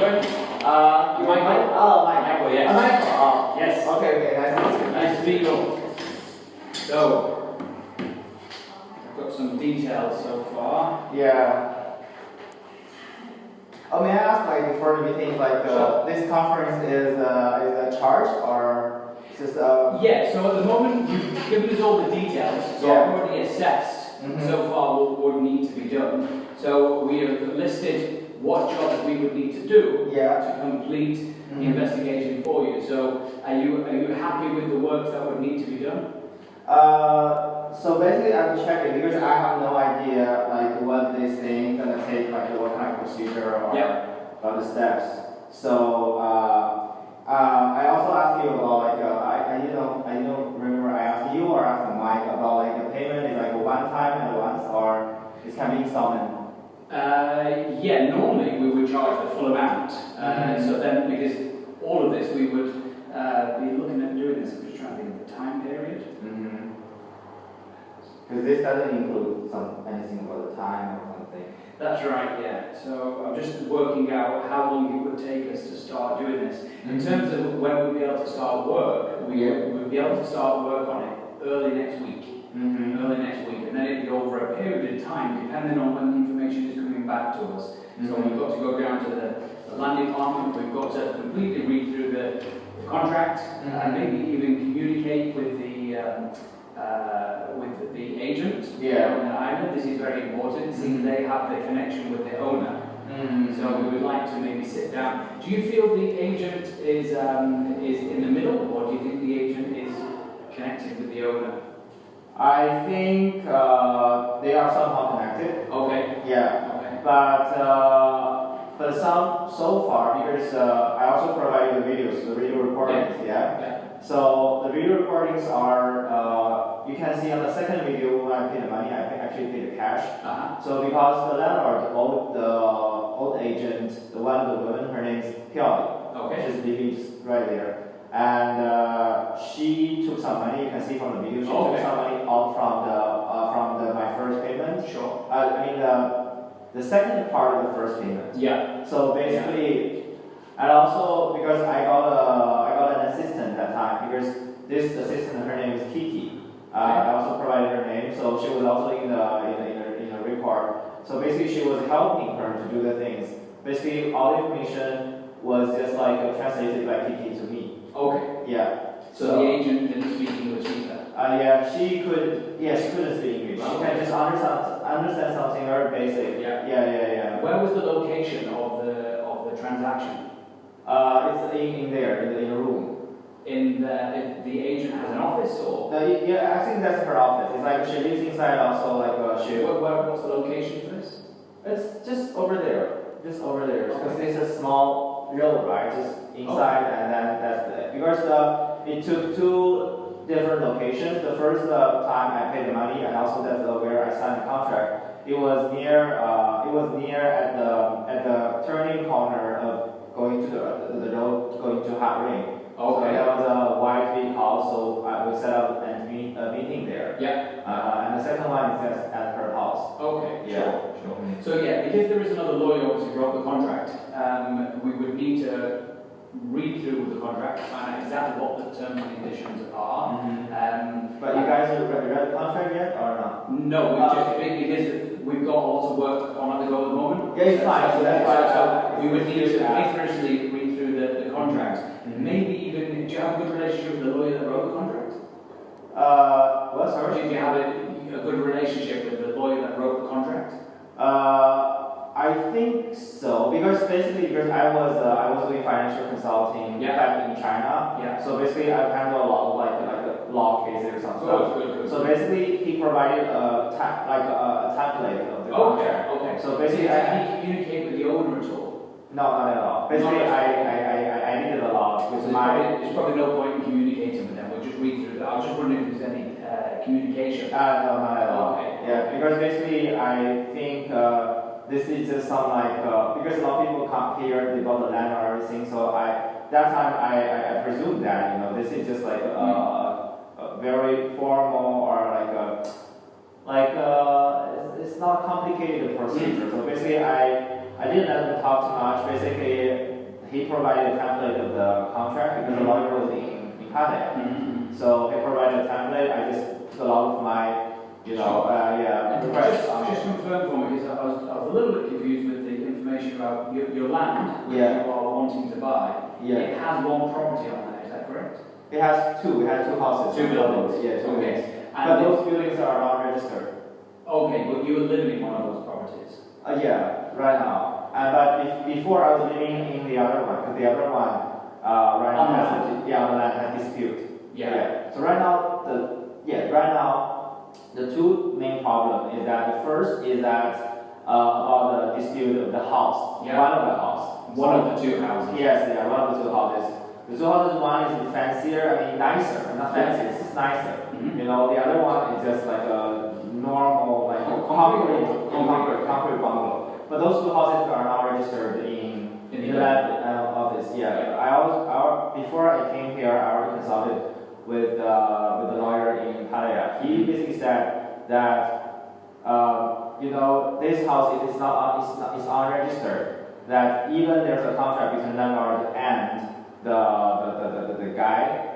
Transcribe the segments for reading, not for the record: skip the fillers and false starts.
doing? Michael. Oh, Michael, yes. Michael. Oh, Yes. Okay. Nice to meet you. Nice to meet you. So, I've got some details so far. Yeah. Oh, may I ask, like, before the meeting, like, Sure. this conference is a charge or just Yeah, so at the moment, you've given us all the details, so Yeah. I've already assessed so far what would need to be done. So we have listed what jobs we would need to do to complete the investigation for you. So are you happy with the work that would need to be done? So basically, I'm checking because I have no idea like what this thing gonna take, like what kind of procedure or the steps. So I also asked you about like I don't remember I asked you or asked Mike about like the payment is like a one time and once or it can be installment. Yeah, normally we would charge the full amount. So then, because all of this we would be looking at doing this. I'm just trying to think of the time period. Because this doesn't include anything about the time or something. That's right, yeah. So I'm just working out how long it would take us to start doing this. In terms of when we'd be able to start work, we would be able to start work on it early next week. Early next week, and then it'd be over a period of time, depending on when the information is coming back to us. So we've got to go down to the land department. We've got to completely read through the contract and maybe even communicate with the agent on the island. This is very important, since they have the connection with the owner. So we would like to maybe sit down. Do you feel the agent is in the middle, or do you think the agent is connected with the owner? I think they are somehow connected. Okay. Yeah. Okay. But some so far because I also provided the videos, the video recordings. So the video recordings are you can see on the second video when I pay the money, I actually pay the cash. So because the landlord, the old agent, the one the woman, her name is P.Oi. Okay. She's living just right there. And she took some money. You can see from the video. She took some money out from my first payment. Sure. I mean the second part of the first payment. Yeah. So basically, and also because I got an assistant that time because this assistant, her name is Kiki. I also provided her name, so she was also in the report. So basically, she was helping her to do the things. Basically, all the information was just like translated by Kiki to me. Okay. Yeah. So the agent didn't speak English either. She couldn't speak English. She can just understand something very basic. Yeah. Where was the location of the transaction? It's in there, in the room. In the agent has an office, or? I think that's her office. It's like she lives inside also, like she. What's the location for this? It's just over there. Because it's a small road, right? Just inside, and then that's it. Because it took two different locations. The first time I paid the money, and also that's where I signed the contract. It was near. At the turning corner of going to the road going to Had Rin. Okay. So that was a white big house, so we set up a meeting there. And the second one is at her house. Okay. Yeah. Sure. So because there is another lawyer obviously wrote the contract, we would need to read through the contract to find out exactly what the terms and conditions are. But you guys have read the contract yet or not? No, because we've got lots of work on at the go at the moment. Yeah, it's fine. So that's why we would need to vigorously read through the contract. Maybe even, do you have a good relationship with the lawyer that wrote the contract? What, sorry? Did you have a good relationship with the lawyer that wrote the contract? I think so, because I was doing financial consulting back in China. So basically I handle a lot of like law cases or something. Good. So basically he provided a template of the contract. Okay. So basically did he communicate with the owner at all? No, not at all. Basically I did it a lot with there's probably no point in communicating with them. We'll just read through that. I was just wondering if there's any communication. No, not at all. Okay. Yeah, because basically I think this is just some like because a lot of people come here, they bought the land or everything. So that time I presumed that this is just like a very formal or like it's not complicated procedure. So basically I I didn't let him talk too much. Basically, he provided a template of the contract because the lawyer was in Pattaya. So he provided a template. I just put a lot of my, requests on Just confirm for me, because I was a little bit confused with the information about your land, which you are wanting to buy. It has one property on there, is that correct? It has two. It has two houses. Two buildings. Yeah, two Okay. buildings. But those buildings are not registered. Okay, but you were living in one of those properties? Yeah, right now. But before I was living in the other one, because the other one right now has on the land has dispute. So right now the two main problem is that the first is that about the dispute of the house. One of the house. One of the two houses. Yes, one of the two houses. The two houses, one is fancier, nicer, not fancy, it's just nicer. The other one is just like a normal, like concrete bungalow. But those two houses are not registered in the land office. Before I came here, I already consulted with the lawyer in Pattaya. He basically said that this house, if it's unregistered, that even there's a contract between landlord and the guy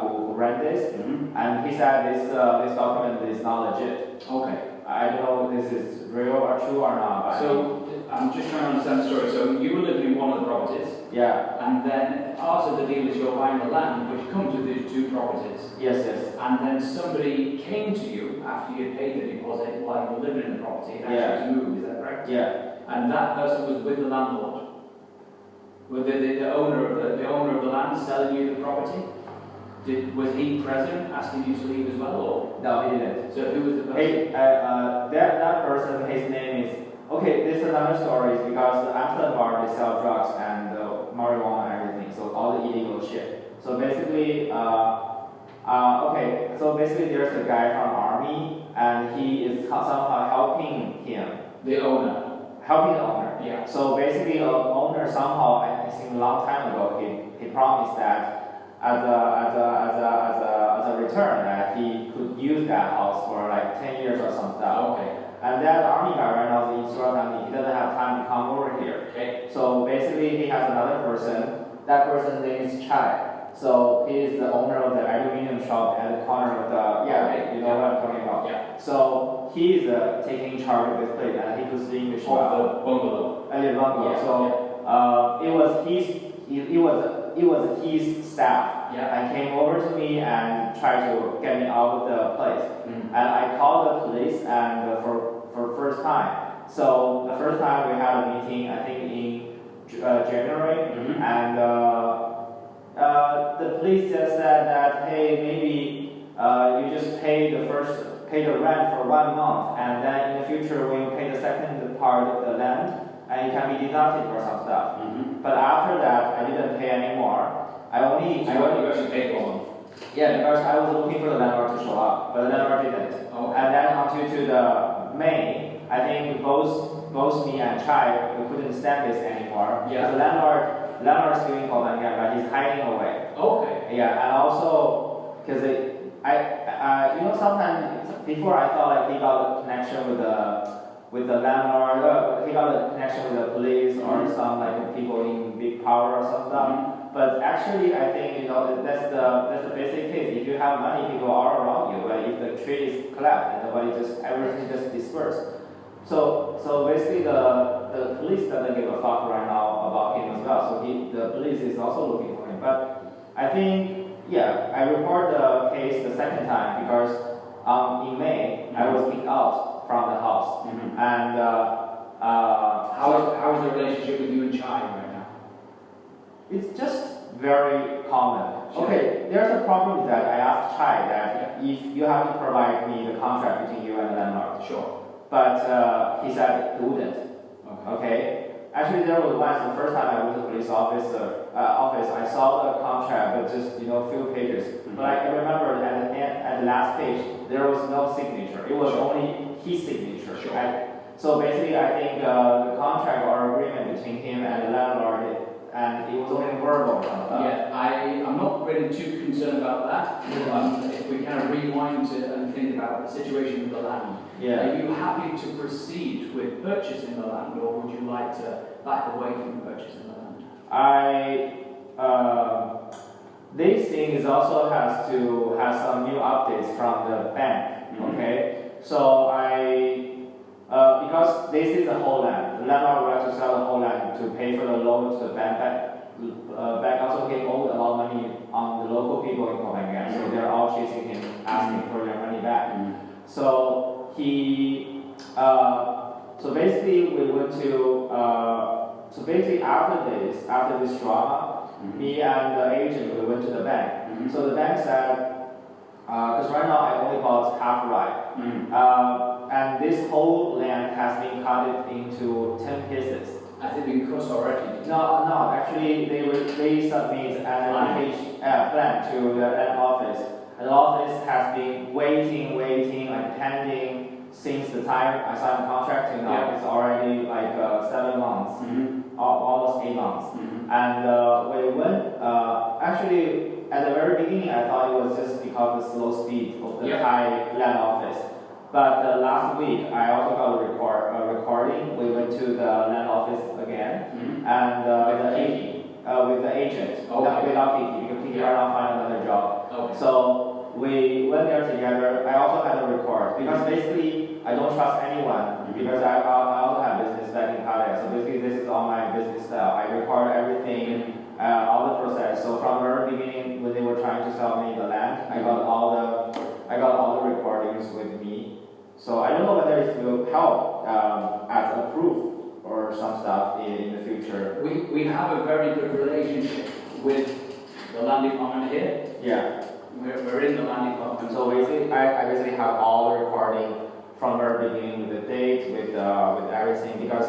who rent this, and he said this document is not legit. Okay. I don't know if this is real or true or not. But so I'm just trying to understand the story. So you were living in one of the properties. Yeah. And then part of the deal is you're buying the land, which comes with these two properties. Yes. And then somebody came to you after you had paid the deposit while you were living in the property and asked you to move. Is that correct? Yeah. And that person was with the landlord. With the owner of the land selling you the property? Was he present asking you to leave as well, or? No, he didn't. So who was the person? Hey, that person, his name is, okay, this is another story because the Amsterdam bar, they sell drugs and marijuana and everything, so all the illegal shit. So basically, there's a guy from army and he is somehow helping him. The owner? Helping the owner. Yeah. So basically, the owner somehow, I think a long time ago, he promised that as a return that he could use that house for like 10 years or some stuff. Okay. And that army guy right now is in Surat, he doesn't have time to come over here. Okay. So basically, he has another person. That person's name is Chai. So he is the owner of the aluminum shop at the corner of the you know what I'm talking about. Yeah. So he is taking charge of this place, and he could speak English well. The bungalow. Bungalow. Yeah. So it was his staff. And came over to me and tried to get me out of the place. And I called the police and for first time. So the first time we had a meeting, I think in January, and the police just said that, hey, maybe you just pay the rent for 1 month, and then in the future when you pay the second part of the land, and it can be deducted for some stuff. But after that, I didn't pay anymore. I only actually paid for one. Yeah, because I was looking for the landlord to show up, but the landlord didn't. And then until to the May, I think both me and Chai, we couldn't stand this anymore. Because the landlord's doing Pattaya, but he's hiding away. Okay. Yeah, and also because sometimes before I thought like he got a connection with the landlord, he got a connection with the police or some like people in big power or some stuff. But actually, I think that's the basic case. If you have money, people are around you. But if the tree is collapsed and everything just dispersed. So basically, the police doesn't give a fuck right now about him as well. So the police is also looking for him. But I think I report the case the second time because in May I was kicked out from the house. And how is the relationship with you and Chai right now? It's just very common. Okay, there's a problem with that. I asked Chai that if you have to provide me the contract between you and the landlord. Sure. But he said he wouldn't. Okay. Actually, there was once the first time I went to the police office, I saw the contract, but just few pages. But I remember at the last page there was no signature. It was only his signature. Sure. So basically, I think the contract or agreement between him and the landlord and it was only verbal. Yeah, I'm not really too concerned about that. If we kind of rewind and think about the situation with the land, are you happy to proceed with purchasing the land, or would you like to back away from purchasing the land? This thing is also has to have some new updates from the bank. Okay, so because this is the whole land, the landlord would like to sell the whole land to pay for the loan to the bank. Bank also he owed a lot of money on the local people in Pattaya, so they're all chasing him, asking for their money back. So so basically we went to, so basically after this drama, me and the agent, we went to the bank. So the bank said, because right now I only bought half right, and this whole land has been cut into 10 pieces. Has it been cut already? No, actually they submit an application plan to the land office. And the office has been waiting, like pending since the time I signed the contract to now. It's already like 7 months, almost 8 months. And we went, actually at the very beginning I thought it was just because of the slow speed of the Thai land office. But last week I also got a recording. We went to the land office again, and with the agent, without Kiki, because Kiki right now find another job. So we went there together. I also had a record because basically I don't trust anyone because I also have business back in Pattaya. So basically this is all my business style. I record everything, all the process. So from the very beginning when they were trying to sell me the land, I got all the recordings with me. So I don't know whether it will help as a proof or some stuff in the future. We have a very good relationship with the land department here. Yeah. We're in the land department. So basically, I basically have all the recording from the very beginning with the date, with everything, because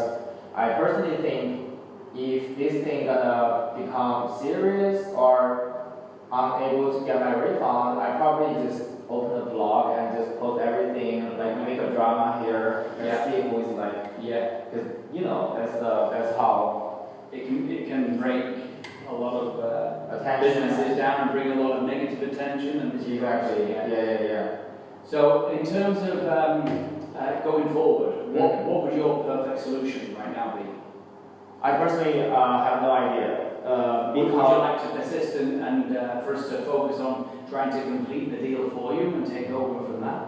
I personally think if this thing gonna become serious or I'm able to get my refund, I probably just open a blog and just post everything, like make a drama here and see who is like, because that's how it can break a lot of attention businesses down and bring a lot of negative attention and exactly. Yeah. So in terms of going forward, what would your perfect solution right now be? I personally have no idea. Would you like to persist and for us to focus on trying to complete the deal for you and take over from that?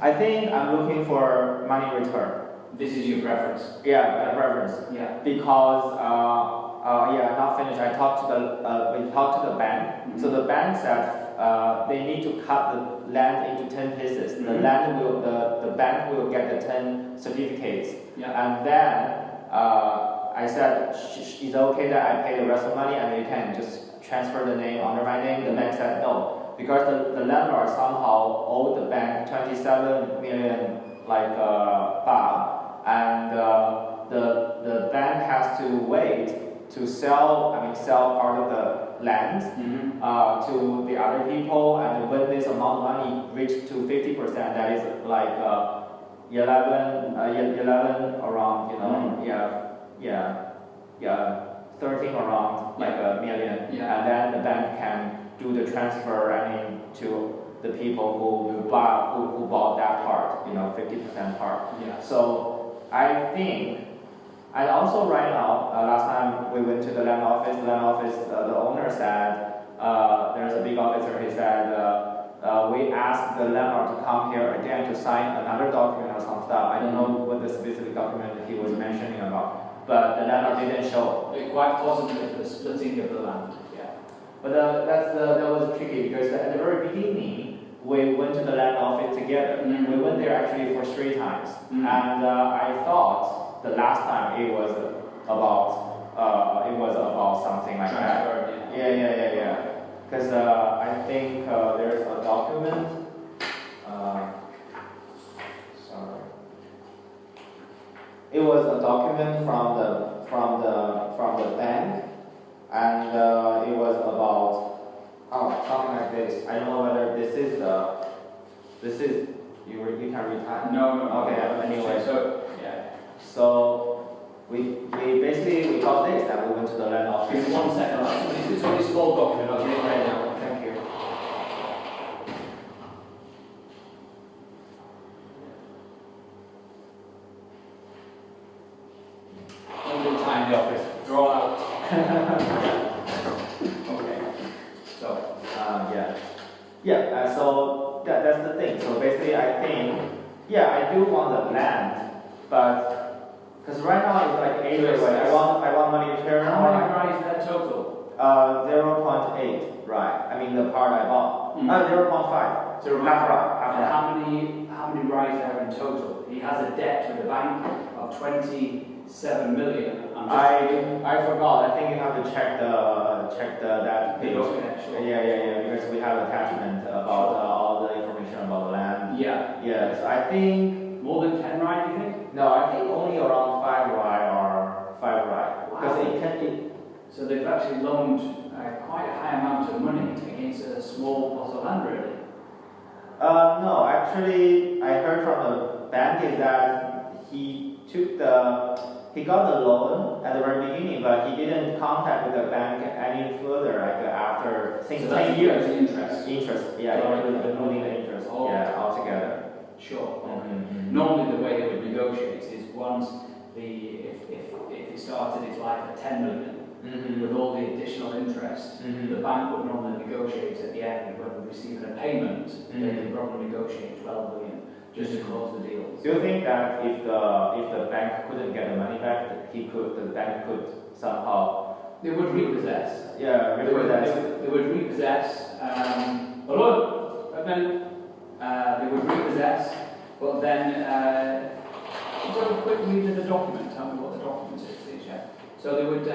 I think I'm looking for money return. This is your preference? Yeah, my preference. Yeah. Because, not finished. We talked to the bank. So the bank said they need to cut the land into 10 pieces. The bank will get the 10 certificates. And then I said, is it okay that I pay the rest of the money and you can just transfer the name under my name? The bank said no, because the landlord somehow owed the bank 27 million baht, and the bank has to wait to sell part of the land to the other people, and when this amount of money reached to 50%, that is like 11 around, 13 around like a million, and then the bank can do the transfer, to the people who bought that part, 50% part. So I think, and also right now, last time we went to the land office, the owner said, there's a big officer, he said, we asked the landlord to come here again to sign another document or some stuff. I don't know what the specific document he was mentioning about, but the landlord didn't show. Quite possibly for the splitting of the land. But that was tricky because at the very beginning we went to the land office together. We went there actually for 3 times, and I thought the last time it was about something like that. Yeah. Because I think there's a document. It was a document from the bank, and it was about something like this. I don't know whether this is you can read that. No. Okay. Anyway, So So we basically got behind the office. Draw out. Okay. So, so that's the thing. So basically, I think, I do want the land, but because right now it's like 8 or I want money return. how many rides is there total? 0.8, right? I mean the part I bought. 0.5. So Half right. and how many rides are in total? He has a debt to the bank of 27 million. I forgot. I think you have to check that page. Okay, sure. Yeah. Because we have attachment about all the information about the land. Yeah. Yes, I think. More than 10 rides, you think? No, I think only around 5 ride or 5 ride. Because Wow. it can be. So they've actually loaned quite a high amount of money against a small plot of land, really. No, actually, I heard from the bank is that he got the loan at the very beginning, but he didn't contact with the bank any further, like after 10 years. Interest, including the interest, altogether. Sure. Okay. Normally, the way they would negotiate is once if it started its life at 10 million, with all the additional interest, the bank would normally negotiate at the end when receiving a payment. They could probably negotiate 12 million just to close the deal. Do you think that if the bank couldn't get the money back, the bank could somehow? They would repossess. Yeah, repossess. They would repossess. But then they would repossess. But then, just have a quick read of the document. Tell me what the document is, please. Yeah. So they would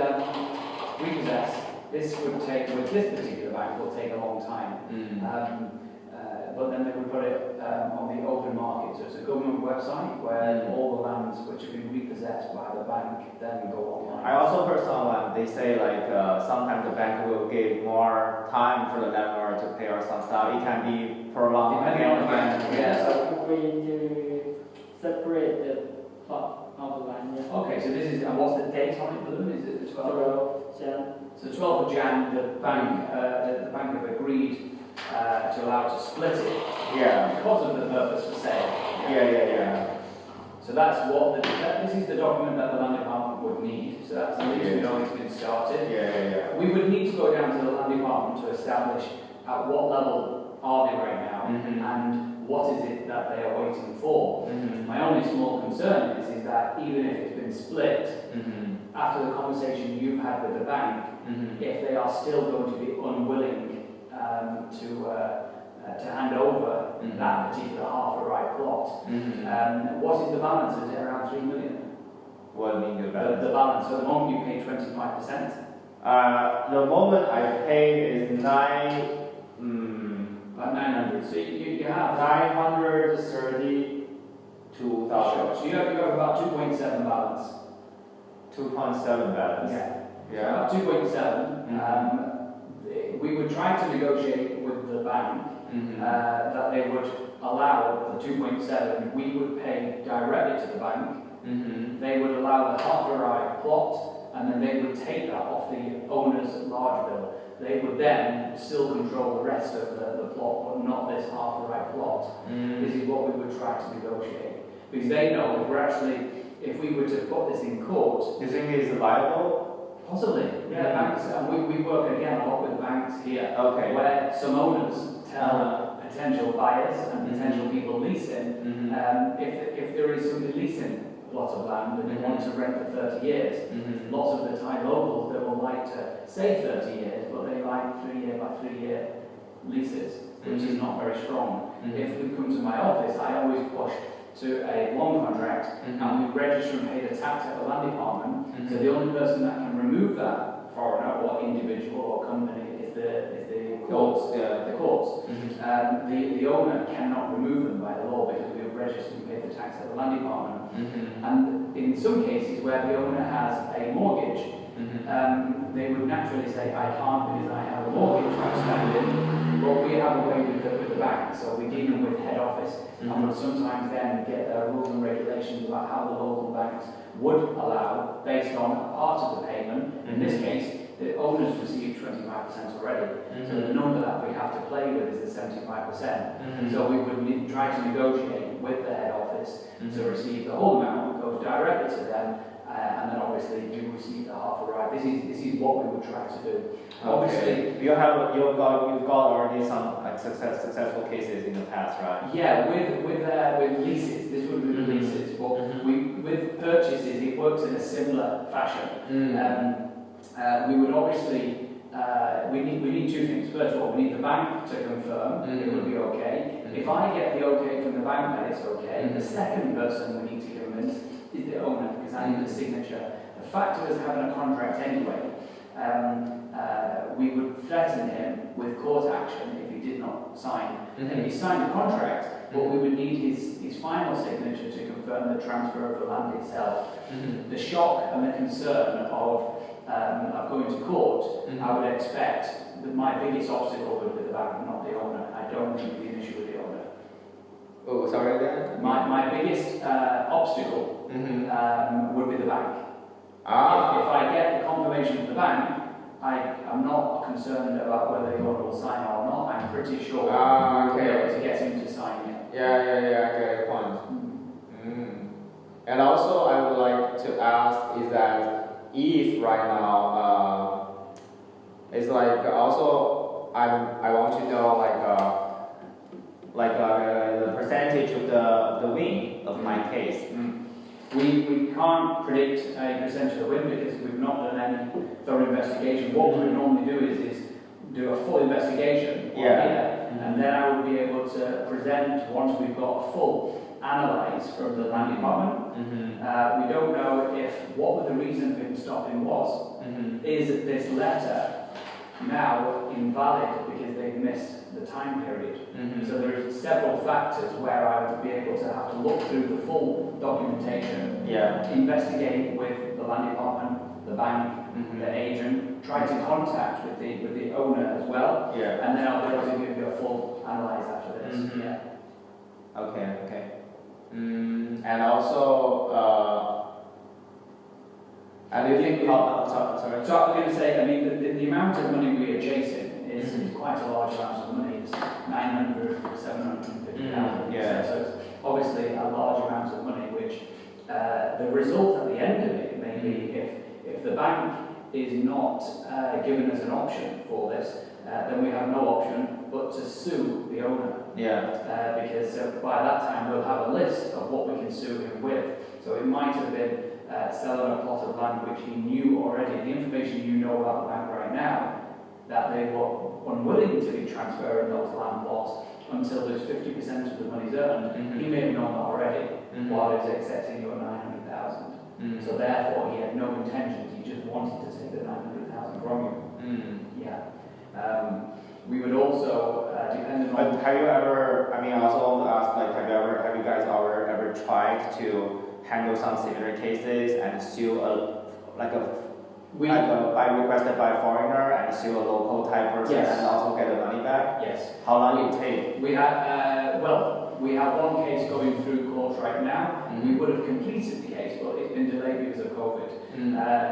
repossess. This would take, with this particular bank, will take a long time. But then they would put it on the open market. So it's a government website where all the lands which have been repossessed by the bank then go online. I also heard someone, they say like sometimes the bank will give more time for the landlord to pay or some stuff. It can be prolonged. Depending on the bank. Yeah. So we need to separate the plot of the land. Yeah. Okay, so this is, and what's the date on it, Blue? Is it the 12th? Jan. So 12th of Jan, the bank have agreed to allow to split it. Yeah. Because of the purpose for sale. Yeah. So that's what this is the document that the land department would need. So that's at least we know it's been started. Yeah. We would need to go down to the land department to establish at what level are they right now and what is it that they are waiting for. My only small concern is that even if it's been split, after the conversation you've had with the bank, if they are still going to be unwilling to hand over that particular half a right plot, what is the balance? Is it around 3 million? What do you mean the balance? The balance. So at the moment you pay 25%. The moment I pay is About 900. So you have 932,000. So you have about 2.7 balance. 2.7 balance. Yeah. About 2.7. We would try to negotiate with the bank that they would allow the 2.7. We would pay directly to the bank. They would allow the half a right plot, and then they would take that off the owner's large bill. They would then still control the rest of the plot, but not this half a right plot. This is what we would try to negotiate. Because they know if we were to put this in court. Do you think it's viable? Possibly, yeah. Banks, and we work again a lot with banks here, Okay. where some owners tell potential buyers and potential people leasing, if there is somebody leasing lots of land and they want to rent for 30 years, lots of the Thai locals that will like to say 30 years, but they like 3 year by 3 year leases, which is not very strong. If we come to my office, I always push to a long contract, and we register and pay the tax at the land department. So the only person that can remove that foreigner or individual or company is the courts. The courts. The owner cannot remove them by the law because we have registered and paid the tax at the land department. And in some cases where the owner has a mortgage, they would naturally say, I can't because I have a mortgage outstanding. But we have a way with the bank, so we deal with head office, and we'll sometimes then get rules and regulations about how the local banks would allow, based on a part of the payment. In this case, the owners receive 25% already, so the number that we have to play with is the 75%. So we would try to negotiate with the head office to receive the whole amount, goes directly to them, and then obviously obviously you receive the half a ride. This is what we would try to do. Obviously, Okay. You've got already some like successful cases in the past, right? yeah, with leases, this would be with leases, but with purchases, it works in a similar fashion. We would obviously, we need two things. First of all, we need the bank to confirm it will be okay. If I get the okay from the bank that it's okay, the second person we need to convince is the owner, because I need the signature. The fact of us having a contract anyway, we would threaten him with court action if he did not sign. And he signed the contract, but we would need his final signature to confirm the transfer of the land itself. The shock and the concern of going to court, I would expect that my biggest obstacle would be the bank, not the owner. I don't think it would be an issue with the owner. Oh, sorry again? My biggest obstacle would be the bank. If I get the confirmation from the bank, I'm not concerned about whether the owner will sign or not. I'm pretty sure we'll be able to get him to sign it. Yeah, I get your point. And also, I would like to ask is that if right now, it's like also I want to know the percentage of the win of my case. We can't predict a percentage of the win because we've not done any thorough investigation. What we would normally do is do a full investigation here, and then I would be able to present once we've got a full analyse from the land department. We don't know if what the reason for him stopping was. Is this letter now invalid because they've missed the time period? So there are several factors where I would be able to have to look through the full documentation, investigate with the land department, the bank, the agent, try to contact with the owner as well, and then I'll be able to give you a full analyse after this. Okay. And also, and do you think? Sorry. So I was going to say, I mean, the amount of money we are chasing is quite a large amount of money. It's 900, 750,000. So it's obviously a large amount of money, which the result at the end of it may be if the bank is not giving us an option for this, then we have no option but to sue the owner. Because by that time we'll have a list of what we can sue him with. So it might have been selling a plot of land which he knew already. The information you know about the bank right now, that they were unwilling to be transferring those land plots until there's 50% of the money's earned. He may have known that already while he was accepting your 900,000. So therefore he had no intentions. He just wanted to take the 900,000 from you. We would also, depending on... But have you ever, I also want to ask, have you guys ever tried to handle some similar cases and sue requested by a foreigner and sue a local type person and also get the money back? Yes. How long did it take? We have, we have one case going through court right now. We would have completed the case, but it's been delayed because of COVID.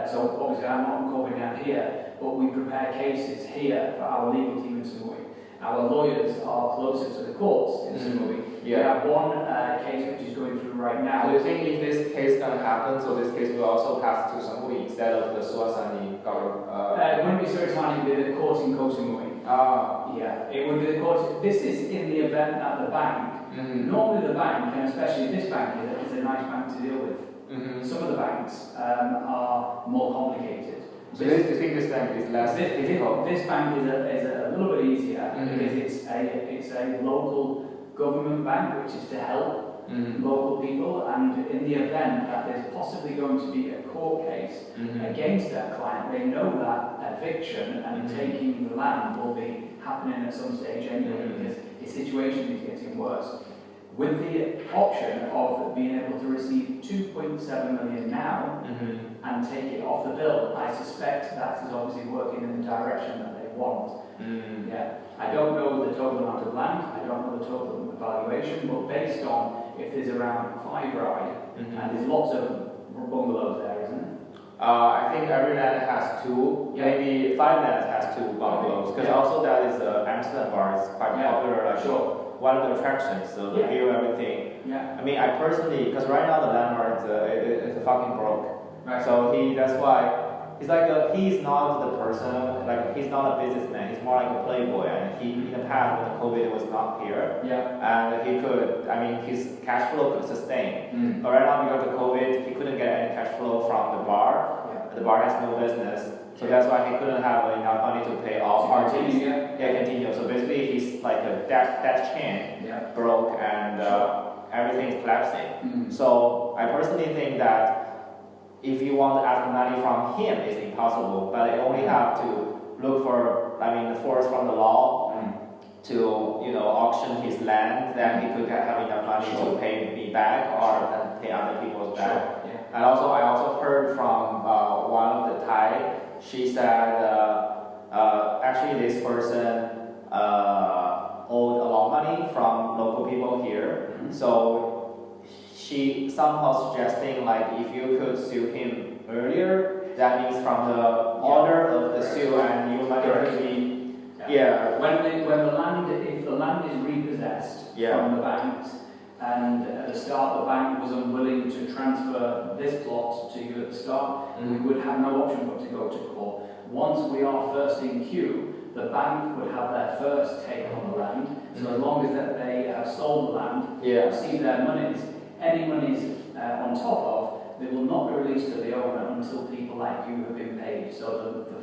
So obviously I'm not covering that here, but we prepare cases here for our legal team in Samui. Our lawyers are closer to the courts in Samui. We have one case which is going through right now. So you think if this case is going to happen, so this case will also pass to Samui instead of the Suasani government? It wouldn't be Suratani, it would be the court in Koh Samui. It would be the court. This is in the event that the bank, normally the bank, and especially this bank is a nice bank to deal with. Some of the banks are more complicated. So do you think this bank is less difficult? This bank is a little bit easier because it's a local government bank which is to help local people, and in the event that there's possibly going to be a court case against that client, they know that eviction and taking the land will be happening at some stage anyway because his situation is getting worse. With the option of being able to receive 2.7 million now and take it off the bill, I suspect that is obviously working in the direction that they want. I don't know the total amount of land, I don't know the total valuation, but based on if there's around 5 ride, and there's lots of bungalows there, isn't there? I think every land has 2, maybe 5 lands has 2 bungalows, because also that is the Amsterdam bar is quite popular. One of the attractions, so the view, everything. I personally, because right now the landlord is fucking broke. Right. So that's why he's like he's not the person, like he's not a businessman. He's more like a playboy. And he in the past when the COVID was not here, and he could, I mean, his cash flow could sustain. But right now because of COVID, he couldn't get any cash flow from the bar. The bar has no business, so that's why he couldn't have enough money to pay all parties. Continue. So basically, he's like a that chain broke and everything is collapsing. So I personally think that if you want to ask money from him, it's impossible. But you only have to look for, I mean, the force from the law to, you know, auction his land. Then he could have enough money to pay me back or pay other people's back. And also, I also heard from one of the Thai. She said actually this person owed a lot of money from local people here. So she somehow suggesting like if you could sue him earlier, that means from the order of the sue and your money could be when the land, if the land is repossessed from the banks, and at the start the bank was unwilling to transfer this plot to you at the start, we would have no option but to go to court. Once we are first in queue, the bank would have their first take on the land. So as long as that they have sold the land, received their monies, any monies on top of, they will not be released to the owner until people like you have been paid. So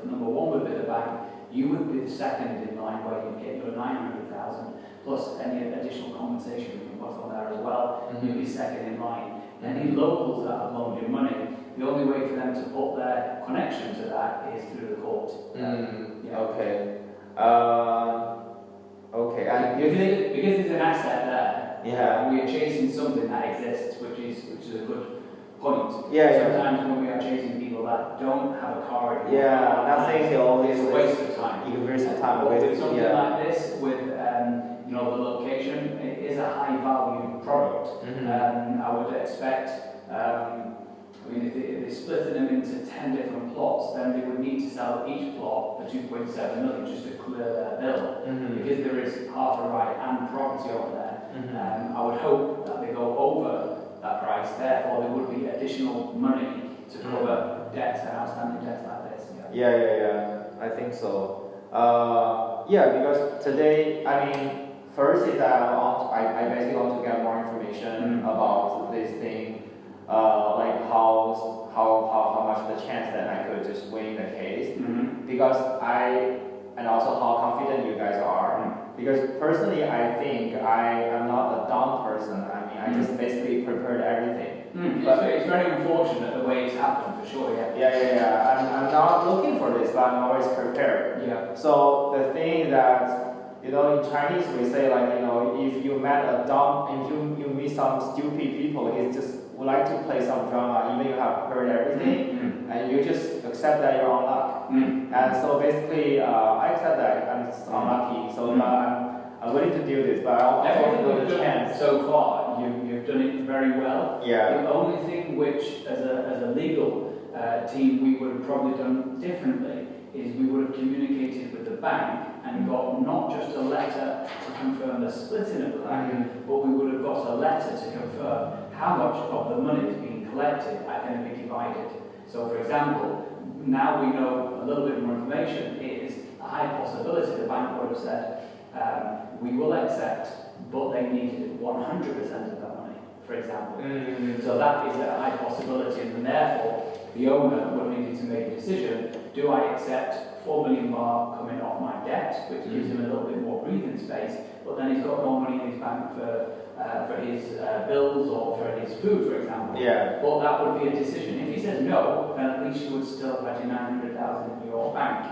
the number one would be the bank. You would be the second in line where you get your 900,000 plus any additional compensation we can put on there as well. You'd be second in line. Any locals that have loaned you money, the only way for them to put their connection to that is through the court. Okay. Okay. And because there's an asset there. We are chasing something that exists, which is a good point. Sometimes when we are chasing people that don't have a car anymore, not saying they always it's a waste of time. You waste of time. But with something like this, with you know, the location, it is a high value product. I would expect. I mean, if they're splitting them into 10 different plots, then they would need to sell each plot for 2.7 million just to clear their bill. Because there is half a right and property over there. I would hope that they go over that price, therefore there would be additional money to cover debts and outstanding debts like this. I think so. Because today, I mean, first is that I basically want to get more information about this thing. Like how much the chance that I could just win the case, because and also how confident you guys are. Because personally, I think I am not a dumb person. I mean, I just basically prepared everything. But it's very unfortunate the way it's happened, for sure. I'm not looking for this, but I'm always prepared. So the thing that, you know, in Chinese we say, like, you know, if you met a dumb, if you meet some stupid people, it's just would like to play some drama, even you have heard everything, and you just accept that you're unlucky. And so basically, I accept that I'm unlucky, so I'm willing to do this, but I also know the chance. So far, you've done it very well. Yeah. The only thing which, as a legal team, we would have probably done differently is we would have communicated with the bank and got not just a letter to confirm the splitting of the land, but we would have got a letter to confirm how much of the money is being collected are going to be divided. So, for example, now we know a little bit more information. It is a high possibility the bank would have said, we will accept, but they needed 100% of that money, for example. So that is a high possibility, and therefore the owner would have needed to make a decision. Do I accept 4 million baht coming off my debt, which gives him a little bit more breathing space, but then he's got no money in his bank for his bills or for his food, for example. Well, that would be a decision. If he says no, then at least you would still have had your 900,000 in your bank.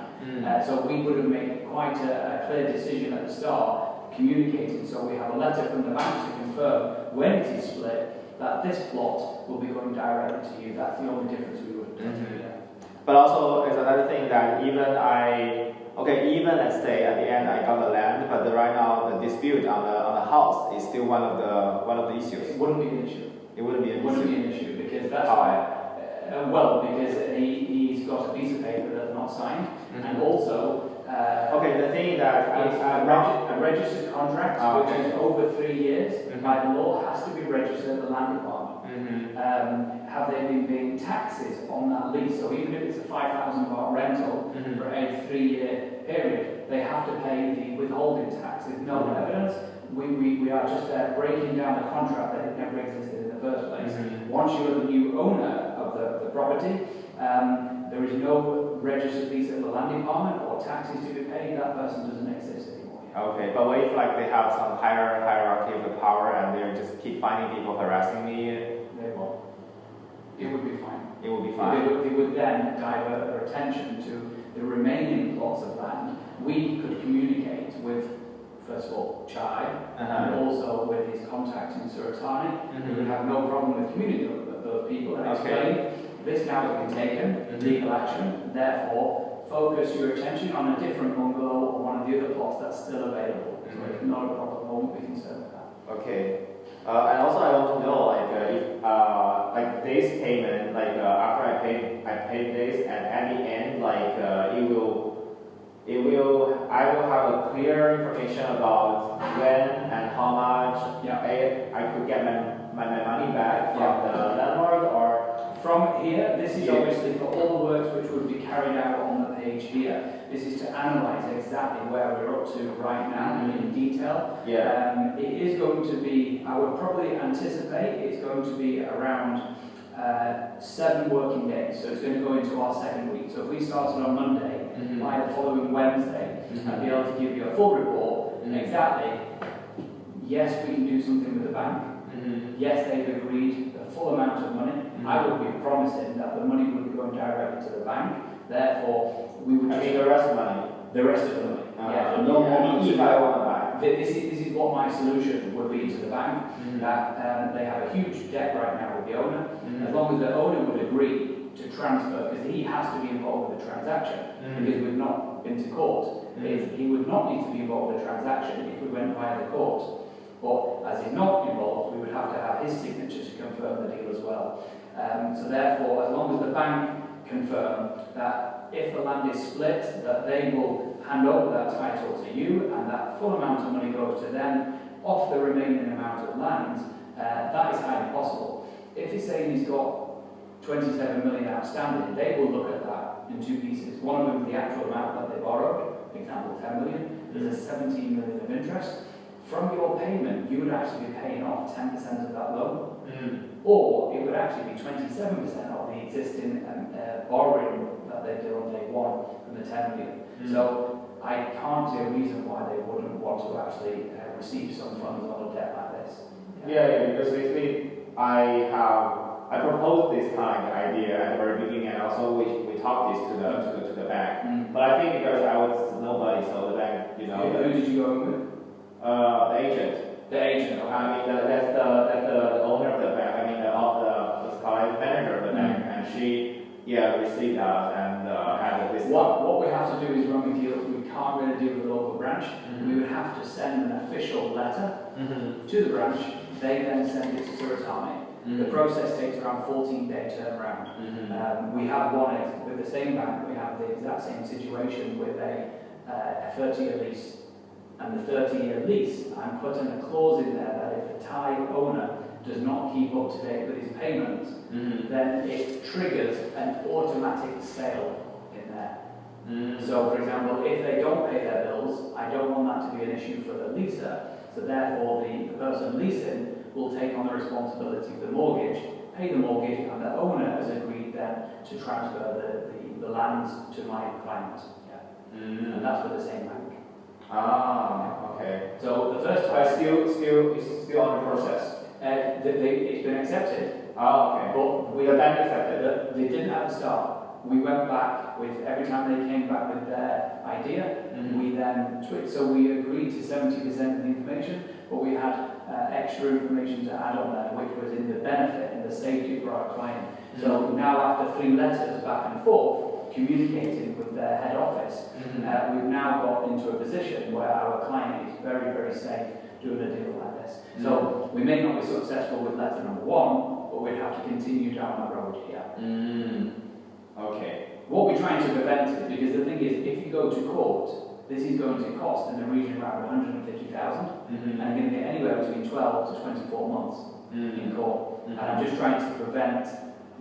So we would have made quite a clear decision at the start, communicating, so we have a letter from the bank to confirm when it is split, that this plot will be going directly to you. That's the only difference we would have done. But also, it's another thing that even let's say at the end I got the land, but right now the dispute on the house is still one of the issues. It wouldn't be an issue. It wouldn't be an issue because that's why. Because he's got a piece of paper that's not signed, and also. The thing that it's a registered contract, which is over 3 years. By law, has to be registered at the land department. Have there been paying taxes on that lease. So even if it's a 5,000 baht rental for a 3-year period, they have to pay the withholding tax. There's no evidence. We are just breaking down the contract that it never existed in the first place. Once you're the new owner of the property, there is no registered lease at the land department or taxes to be paid. That person doesn't exist anymore. Okay, but what if like they have some higher hierarchy of the power and they just keep finding people harassing me? They won't. It would be fine. It would be fine. They would then divert their attention to the remaining plots of land. We could communicate with, first of all, Chai, and also with his contacts in Suratani. We would have no problem with communicating with those people and explain this now has been taken, legal action, therefore focus your attention on a different bungalow or one of the other plots that's still available. So it's not a problem, I won't be concerned with that. Okay. And also I want to know if like days payment, like after I pay days, and at the end I will have a clear information about when and how much I could get my money back from the landlord, or from here. This is obviously for all the works which would be carried out on the page here. This is to analyse exactly where we're up to right now in detail. It is going to be, I would probably anticipate it's going to be around 7 working days. So it's going to go into our second week. So if we started on Monday, by the following Wednesday, I'd be able to give you a full report exactly. Yes, we can do something with the bank. Yes, they've agreed the full amount of money. I would be promising that the money would be going directly to the bank. Therefore, we would. I mean the rest of the money. The rest of the money. No more if I want to buy. This is what my solution would be to the bank. That they have a huge debt right now with the owner. As long as the owner would agree to transfer, because he has to be involved with the transaction, because we've not been to court. He would not need to be involved with the transaction if we went via the court. But as he's not involved, we would have to have his signature to confirm the deal as well. So therefore, as long as the bank confirm that if the land is split, that they will hand over that title to you and that full amount of money goes to them off the remaining amount of land, that is highly possible. If he's saying he's got 27 million outstanding, they will look at that in 2 pieces. One of them is the actual amount that they borrowed, for example 10 million, there's a 17 million of interest. From your payment, you would actually be paying off 10% of that loan. Or it would actually be 27% of the existing borrowing that they did on day 1 from the 10 million. So I can't see a reason why they wouldn't want to actually receive some funds on a debt like this. Because basically I proposed this kind of idea at the very beginning, and also we talked this to the bank. But I think because I was nobody, so the bank, Who did you go with? The agent. The agent. Okay. I mean, that's the owner of the bank. I mean, the manager of the bank, and she received us and had this. What we have to do is when we deal, we can't really deal with the local branch. We would have to send an official letter to the branch. They then send it to Suratani. The process takes around 14-day turnaround. We have one with the same bank. We have the exact same situation with a 30-year lease. And the 30-year lease, I'm putting a clause in there that if the Thai owner does not keep up to date with his payments, then it triggers an automatic sale in there. So, for example, if they don't pay their bills, I don't want that to be an issue for the leaser. So therefore, the person leasing will take on the responsibility of the mortgage, pay the mortgage, and the owner has agreed then to transfer the lands to my client. And that's with the same bank. Okay. So the first time, it's still on the process. It's been accepted. Okay. But The bank accepted it. They didn't at the start. We went back with every time they came back with their idea. We then tweaked. So we agreed to 70% of the information, but we had extra information to add on there, which was in the benefit and the safety for our client. So now, after 3 letters back and forth, communicating with their head office, we've now got into a position where our client is very, very safe doing a deal like this. So we may not be successful with letter number 1, but we'd have to continue down that road here. Okay. What we're trying to prevent is, because the thing is, if you go to court, this is going to cost in the region around 150,000, and you're going to get anywhere between 12 to 24 months in court. And I'm just trying to prevent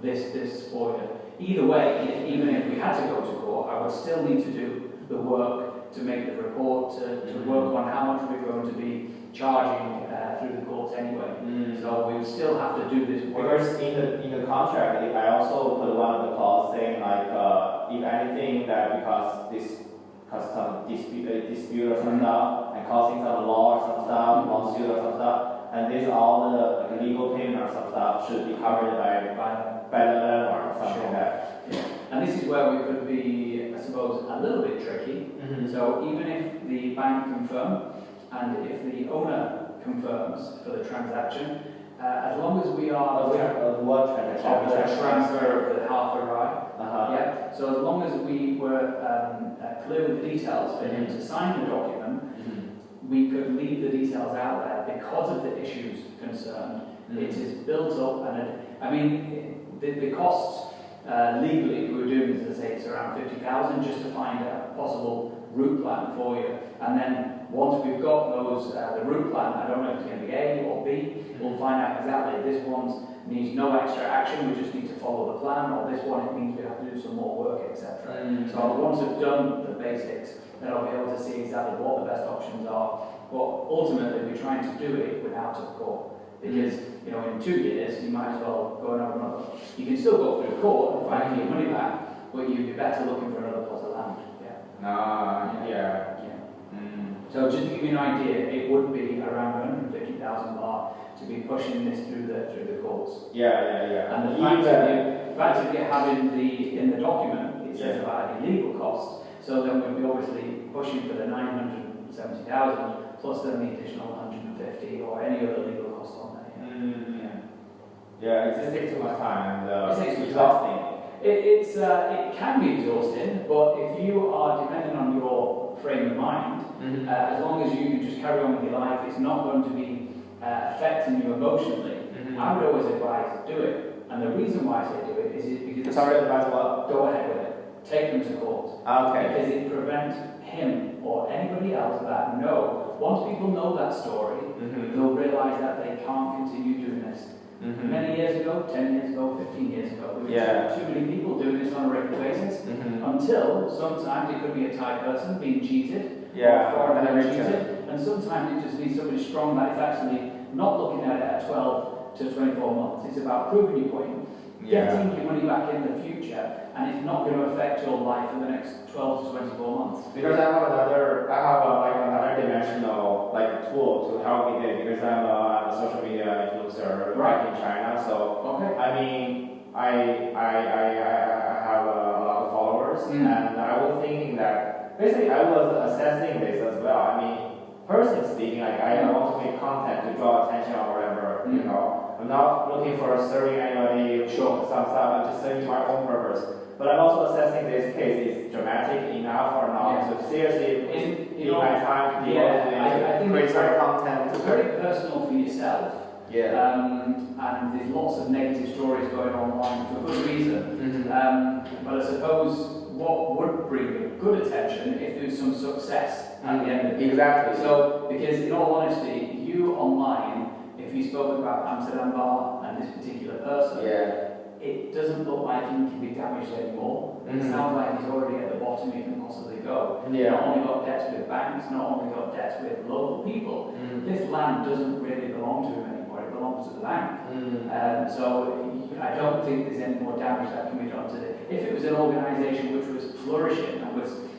this for you. either way, even if we had to go to court, I would still need to do the work to make the report, to work on how much we're going to be charging through the courts anyway. So we would still have to do this work. Because in the contract, I also put one of the clause saying like if anything that because some dispute or some stuff and causing some law or some stuff, lawsuit or some stuff, and these all the like, legal payment or some stuff should be covered by the landlord or something like that. Yeah. And this is where we could be, I suppose, a little bit tricky. So even if the bank confirm and if the owner confirms for the transaction, as long as we are Of what transaction? of the transfer of the half a ride, Uh-huh. so as long as we were clear with the details for him to sign the document, we could leave the details out there because of the issues concerned. It is built up, and I mean, the costs legally, if we were doing this, I say it's around 50,000 just to find a possible route plan for you. And then once we've got those, the route plan, I don't know if it's going to be A or B, we'll find out exactly this one needs no extra action, we just need to follow the plan, or this one it means we have to do some more work, etc. So once we've done the basics, then I'll be able to see exactly what the best options are. But ultimately, we're trying to do it without a court. Because, you know, in 2 years, you might as well go and have another. You can still go through court and find your money back, but you'd be better looking for another plot of land. Yeah. So just to give you an idea, it would be around 150,000 baht to be pushing this through the courts. Yeah. And the fact that you have in the document, it says about any legal costs, so then we'd be obviously pushing for the 970,000 plus then the additional 150 or any other legal costs on there. Yeah, it just takes too much time and It takes too much exhausting. It can be exhausting, but if you are depending on your frame of mind, as long as you can just carry on with your life, it's not going to be affecting you emotionally. I would always advise do it, and the reason why I say do it is because Sorry, advise what? go ahead with it, take them to court, Okay. because it prevents him or anybody else that once people know that story, they'll realise that they can't continue doing this. Many years ago, 10 years ago, 15 years ago, there were too many people doing this on a regular basis, until sometimes it could be a Thai person being cheated, or a foreigner being cheated, and sometimes it just needs somebody strong that is actually not looking at it at 12 to 24 months. It's about proving your point, getting your money back in the future, and it's not going to affect your life for the next 12 to 24 months. Because I have another dimensional tool to help me there, because I'm a social media influencer in China. So I mean, I have a lot of followers, and I was thinking that basically I was assessing this as well. I mean, personally speaking, I want to make content to draw attention or whatever, you know. I'm not looking for serving anybody, some stuff. I'm just serving my own purpose. But I'm also assessing this case is dramatic enough or not. So seriously, in my time to be I think create it's some content. It's very personal for yourself. And there's lots of negative stories going online for good reason. But I suppose what would bring good attention if there's some success at the end of it. Exactly. So, because in all honesty, you online, if you spoke about Amsterdam Bar and this particular person, it doesn't look like he can be damaged anymore. It sounds like he's already at the bottom he can possibly go. Not only got debts with banks, not only got debts with local people. This land doesn't really belong to him anymore, it belongs to the bank. So I don't think there's any more damage that can be done to it. If it was an organisation which was flourishing and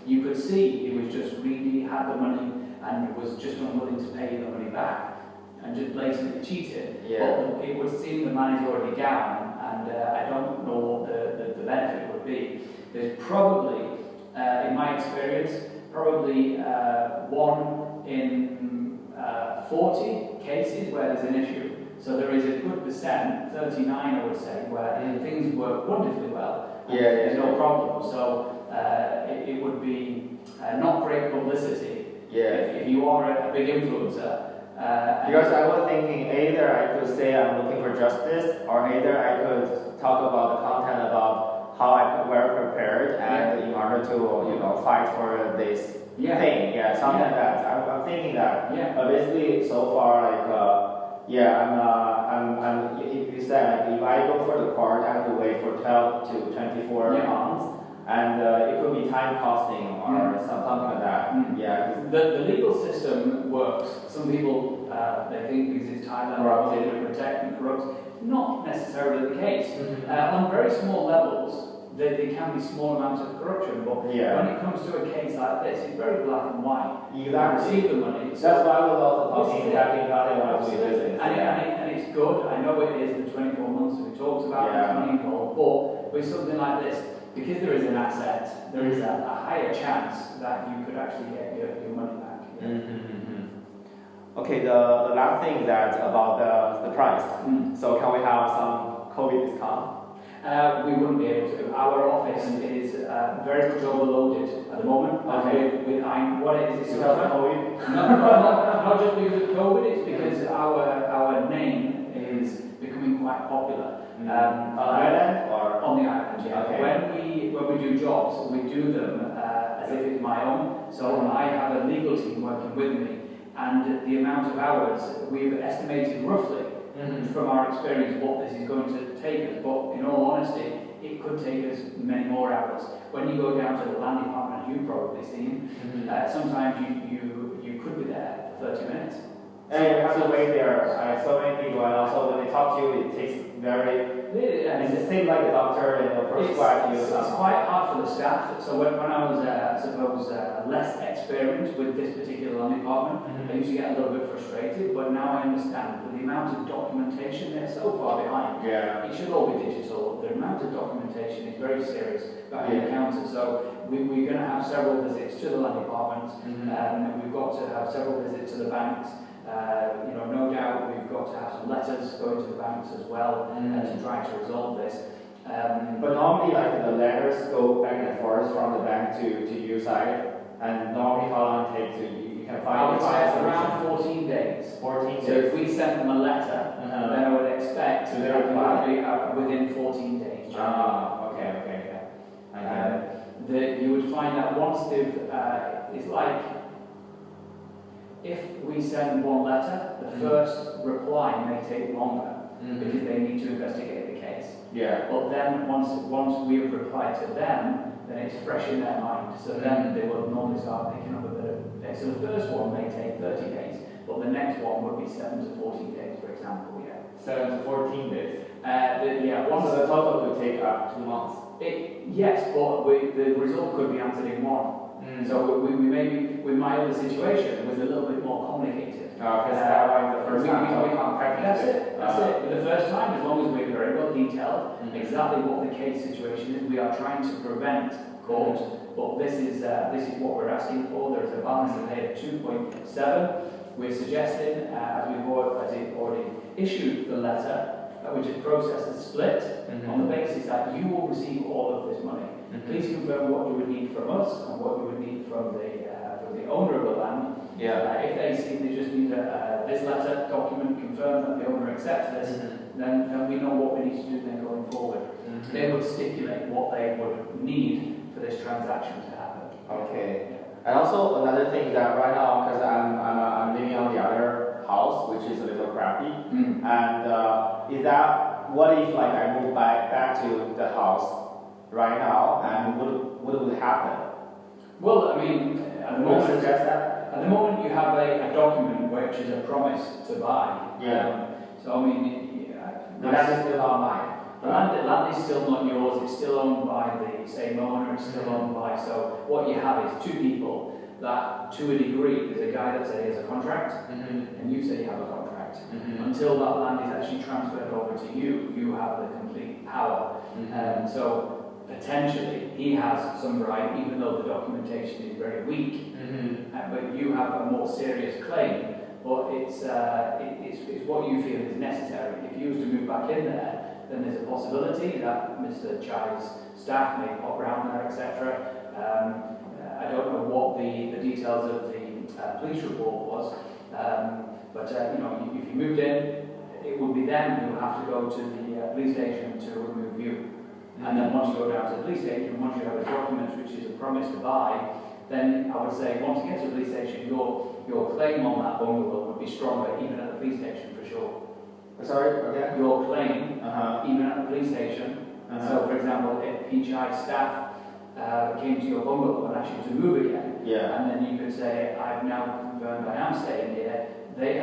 you could see he was just greedy, had the money, and was just unwilling to pay the money back, and just blatantly cheated, but it would seem the money's already down, and I don't know what the benefit would be. There's probably, in my experience, probably 1 in 40 cases where there's an issue. So there is a good percent, 39 I would say, where things work wonderfully well. There's no problem. So it would be not great publicity if you are a big influencer. Because I was thinking either I could say I'm looking for justice, or either I could talk about the content about how I were prepared and in order to fight for this thing, something like that. I'm thinking that. But basically, so far, I'm you said like if I go for the card, I have to wait for 12 to 24 Yeah. months, and it could be time costing or something like that. Yeah. The legal system works. Some people they think because it's Thailand, Corrupted. to protect and corrupt. Not necessarily the case. On very small levels, there can be small amounts of corruption, but Yeah. when it comes to a case like this, it's very black and white. You Exactly. receive the money. That's why I was also talking This is back in Pattaya when I was doing business. And it's good. I know it is the 24 months that we talked about, Yeah. the money involved, but with something like this, because there is an asset, there is a higher chance that you could actually get your money back. Okay, the last thing that about the price. So can we have some COVID discount? We wouldn't be able to. Our office is very much overloaded at the moment. Okay. What it is, Because of COVID? not just because of COVID, it's because our name is becoming quite popular. On the island or? On the island, yeah. Okay. When we do jobs, we do them as if it's my own. So I have a legal team working with me, and the amount of hours we've estimated roughly from our experience what this is going to take us. But in all honesty, it could take us many more hours. When you go down to the land department, you've probably seen, sometimes you could be there for 30 minutes. And you have to wait there. So many people, and also when they talk to you, it takes it seems like a doctor and a prescribe you. It's quite hard for the staff. So when I was, I suppose, less experienced with this particular land department, I used to get a little bit frustrated, but now I understand with the amount of documentation they're so far behind. Yeah. It should all be digital. The amount of documentation is very serious about the accountant. So we're going to have several visits to the land department, and we've got to have several visits to the banks. No doubt we've got to have some letters going to the banks as well to try to resolve this. But normally, like the letters go back and forth from the bank to your side, and normally how long it takes you can I find would say around 14 days. 14 So days. if we sent them a letter, then I would expect So they that reply? it would be within 14 days. Okay. You would find that once they've, it's like, if we send one letter, the first reply may take longer because they need to investigate the case. Yeah. But then once we've replied to them, then it's fresh in their mind. So then they will normally start picking up a bit of days. So the first one may take 30 days, but the next one would be 7 to 14 days, for example. 7 to 14 days. Once So the total could take 2 months. yes, but the result could be answered in one. So we maybe with my other situation it was a little bit more complicated. Because that was the first time we contacted. That's it. But the first time, as long as we're very well detailed, exactly what the case situation is, we are trying to prevent court. But this is what we're asking for. There is a balance of pay of 2.7. We're suggesting, as we've already issued the letter, that we just process the split on the basis that you will receive all of this money. Please confirm what you would need from us and what you would need from the owner of the land. If they see they just need this letter document confirm that the owner accepts this, then we know what we need to do then going forward. They would stipulate what they would need for this transaction to happen. Okay. And also another thing that right now, because I'm living on the other house, which is a little crappy, and is that what if like I move back to the house right now, and what would happen? Well, I mean, at the moment, suggest that? At the moment, you have a document which is a promise to buy. So I mean, The land is still not mine. The land is still not yours. It's still owned by the same owner. It's still owned by. So what you have is two people that, to a degree, there's a guy that says he has a contract, and you say you have a contract. Until that land is actually transferred over to you, you have the complete power. So potentially he has some right, even though the documentation is very weak. But you have a more serious claim. But it's what you feel is necessary. If you was to move back in there, then there's a possibility that Mr. Chai's staff may pop around there, etc. I don't know what the details of the police report was, but if you moved in, it would be them who have to go to the police station to remove you. And then once you go down to the police station, once you have a document which is a promise to buy, then I would say once you get to the police station, your claim on that bungalow would be stronger, even at the police station for sure. Sorry, again? your claim, Uh-huh. even at the police station. So, for example, if P.Oi staff came to your bungalow and asked you to move again, Yeah. and then you could say, I've now confirmed I am staying here,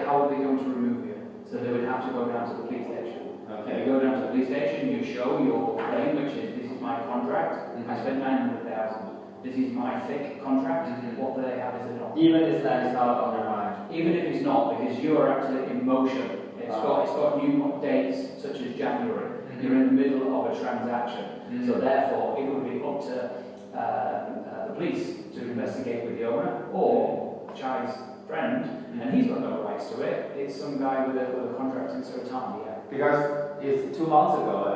how are they going to remove you? So they would have to go down to the police station. Okay. You go down to the police station, you show your claim, which is, this is my contract, I spent 900,000. This is my thick contract. What do they have is it not? Even if that is not on their mind. Even if it's not, because you are actually in motion. It's got new dates, such as January. You're in the middle of a transaction. So therefore, it would be up to the police to investigate with the owner, or Chai's friend, and he's got no rights to it. It's some guy with a contract in Suratami. Because it's 2 months ago,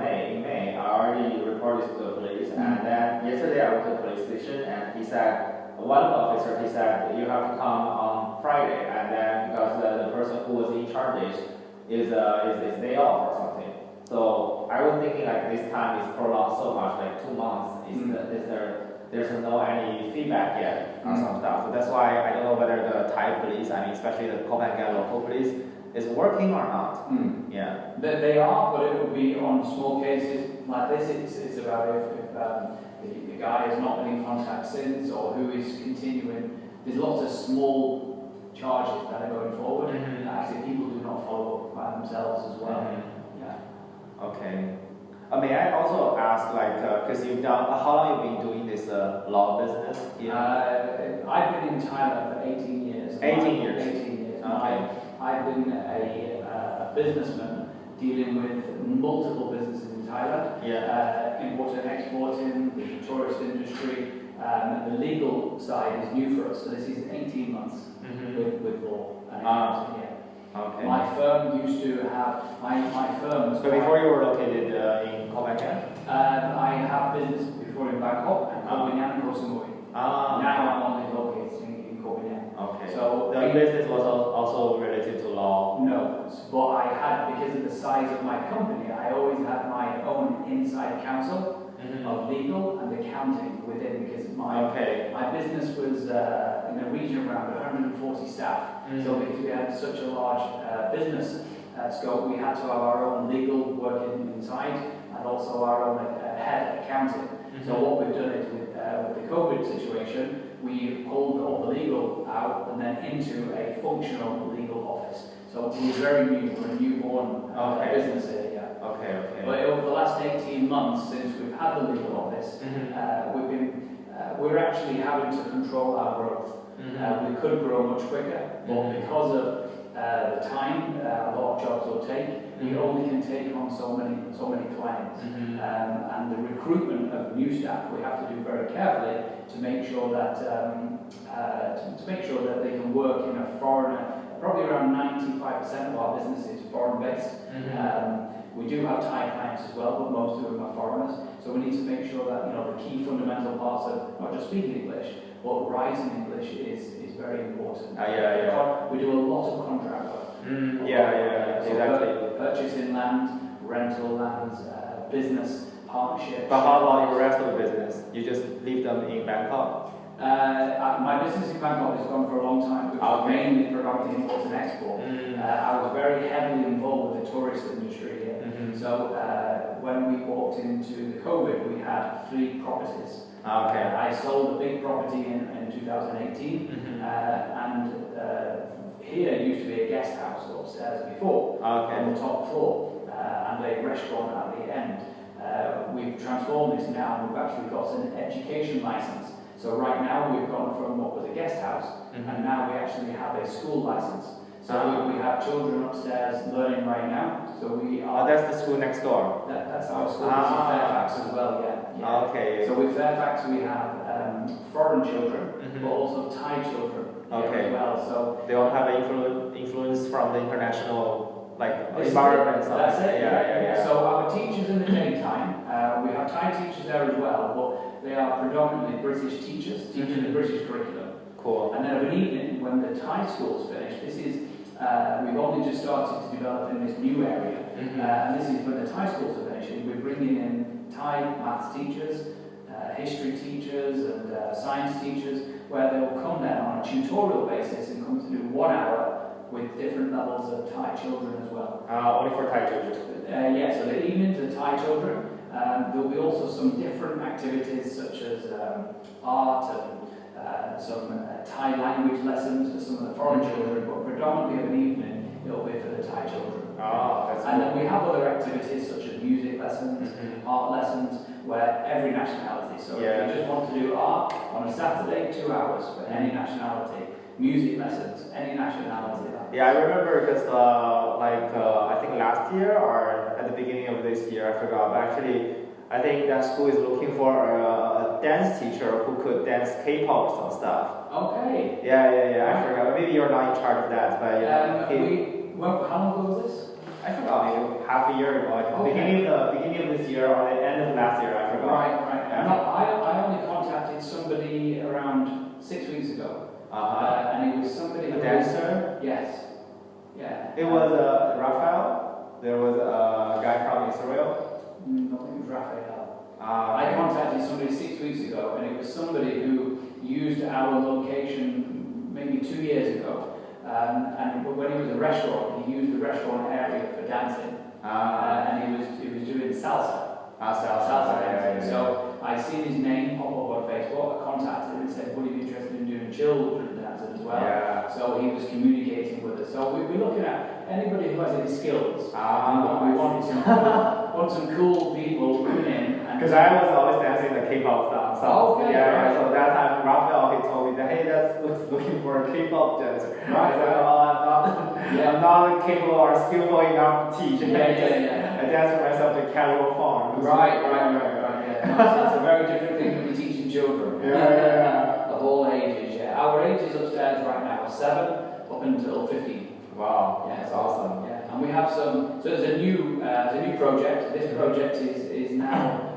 in May, I already reported to the police, and then yesterday I went to the police station, and he said, one officer, he said, you have to come on Friday, and then because the person who was in charge is day off or something. So I was thinking like this time is prolonged so much, like 2 months. There's no any feedback yet on some stuff. So that's why I don't know whether the Thai police, I mean especially the Pattaya local police, is working or not. Yeah. They are, but it will be on small cases like this. It's about if the guy has not been in contact since, or who is continuing. There's lots of small charges that are going forward. Actually, people do not follow up by themselves as well. Yeah. Okay. May I also ask, like, because you've done, how long have you been doing this law business? I've been in Thailand for 18 years. 18 years. 18 years. Okay. I've been a businessman dealing with multiple businesses in Thailand. Yeah. Importing and exporting, the tourist industry, and the legal side is new for us. So this is 18 months with law. And Okay. my firm used to have, my firm was So before you were located in Pattaya? I have business before in Bangkok and Koh Phangan and Koh Samui. Now I'm only located in Koh Phangan. Okay. So the business was also related to law? No, but I had, because of the size of my company, I always had my own inside counsel of legal and accounting within, because my business was in a region around 140 staff. So because we had such a large business scope, we had to have our own legal working inside and also our own head accounting. So what we've done is with the COVID situation, we pulled all the legal out and then into a functional legal office. So we're very new, we're a newborn business here. Okay. But over the last 18 months since we've had the legal office, we're actually having to control our growth. We could grow much quicker, but because of the time a lot of jobs will take, we only can take on so many clients. And the recruitment of new staff, we have to do very carefully to make sure that they can work in a foreigner. Probably around 95% of our business is foreign-based. We do have Thai clients as well, but most of them are foreigners. So we need to make sure that the key fundamental parts of not just speaking English, but writing English is very important. We do a lot of contract work. Exactly. Purchasing land, rental lands, business partnerships. But how about the rest of the business? You just leave them in Bangkok? My business in Bangkok has gone for a long time, which was mainly predominantly import and export. I was very heavily involved with the tourist industry here. So when we walked into the COVID, we had 3 properties. I sold a big property in 2018, and here used to be a guest house upstairs before, on the top floor, and a restaurant at the end. We've transformed this now, and we've actually got an education license. So right now we've gone from what was a guest house, and now we actually have a school license. So we have children upstairs learning right now. So we are. That's the school next door. That's our school. This is Fairfax as well. Yeah. Okay. So with Fairfax we have foreign children, but also Thai children as well. So they all have influence from the international environment. That's it. Yeah. So our teachers in the daytime, we have Thai teachers there as well, but they are predominantly British teachers teaching the British curriculum. Cool. And then of an evening, when the Thai school's finished, we've only just started to develop in this new area, and this is when the Thai schools are finishing. We're bringing in Thai maths teachers, history teachers, and science teachers, where they will come there on a tutorial basis and come to do 1 hour with different levels of Thai children as well. Only for Thai children. Yeah, so even into the Thai children, there'll be also some different activities such as art and some Thai language lessons for some of the foreign children, but predominantly of an evening, it'll be for the Thai children. That's And then we have other activities such as music lessons, art lessons, where every nationality. So if you just want to do art on a Saturday, 2 hours for any nationality. Music lessons, any nationality. Yeah, I remember because I think last year or at the beginning of this year, I forgot. But actually, I think that school is looking for a dance teacher who could dance K-pop and stuff. Okay. Yeah. I forgot. Maybe you're not in charge of that, but how long ago was this? I forgot. Maybe half a year ago, like beginning of this year or the end of last year. I forgot. Right. Yeah. No, I only contacted somebody around 6 weeks ago. And it was somebody. A dancer? Yes. Yeah. It was Raphael. There was a guy from Israel. No, it was Raphael. I I contacted somebody 6 weeks ago, and it was somebody who used our location maybe 2 years ago. And when he was a restaurant, he used the restaurant area for dancing. And he was doing salsa. Salsa dancing. So I seen his name pop up on Facebook. I contacted him and said, would you be interested in doing children dancing as well? Yeah. So he was communicating with us. So we're looking at anybody who has any skills. We want some cool people coming in. Because I was always dancing the K-pop stuff. So, Okay, yeah. right. So that time, Raphael, he told me that, hey, that's looking for a K-pop dancer. Right. I said, I'm not capable or skillful enough to teach. I dance for myself in casual form. Right. Yeah. No, it's a very different thing than teaching children. Yeah. Of all ages, yeah. Our ages upstairs right now are 7 up until 15. Wow, Yeah, that's awesome. Yeah, and we have some. So there's a new project. This project is now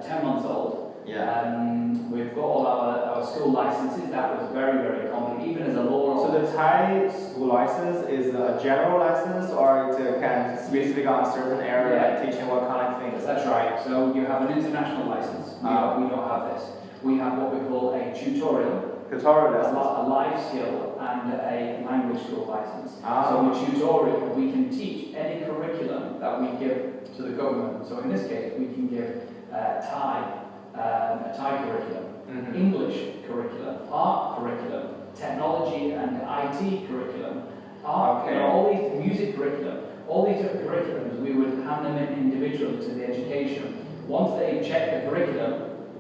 10 months old. Yeah. We've got all our school licenses. That was very, very common, even as a law. So the Thai school license is a general license, or it can specific on a certain area, like teaching what kind of things? That's right. So you have an international license. We don't have this. We have what we call a tutorial. License. A life skill and a language school license. So a tutorial, we can teach any curriculum that we give to the government. So in this case, we can give Thai, a Thai curriculum, English curriculum, art curriculum, technology and IT curriculum, all these music curriculum, all these different curriculums, we would hand them in individually to the education. Once they've checked the curriculum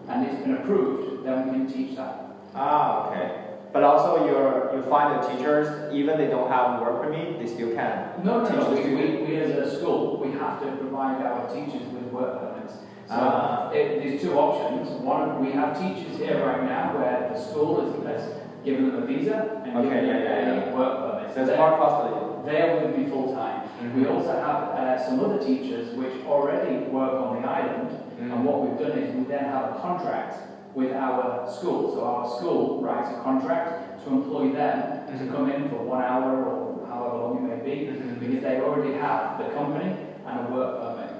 and it's been approved, then we can teach that. Okay. But also you find the teachers, even they don't have work permit, they still can No. teach We as a school, we have to provide our teachers with work permits. So there's two options. One, we have teachers here right now where the school has given them a visa and given them a work permit. So it's more costly. They will be full time. We also have some other teachers which already work on the island, and what we've done is we then have a contract with our school. So our school writes a contract to employ them to come in for 1 hour or however long it may be, because they already have the company and a work permit.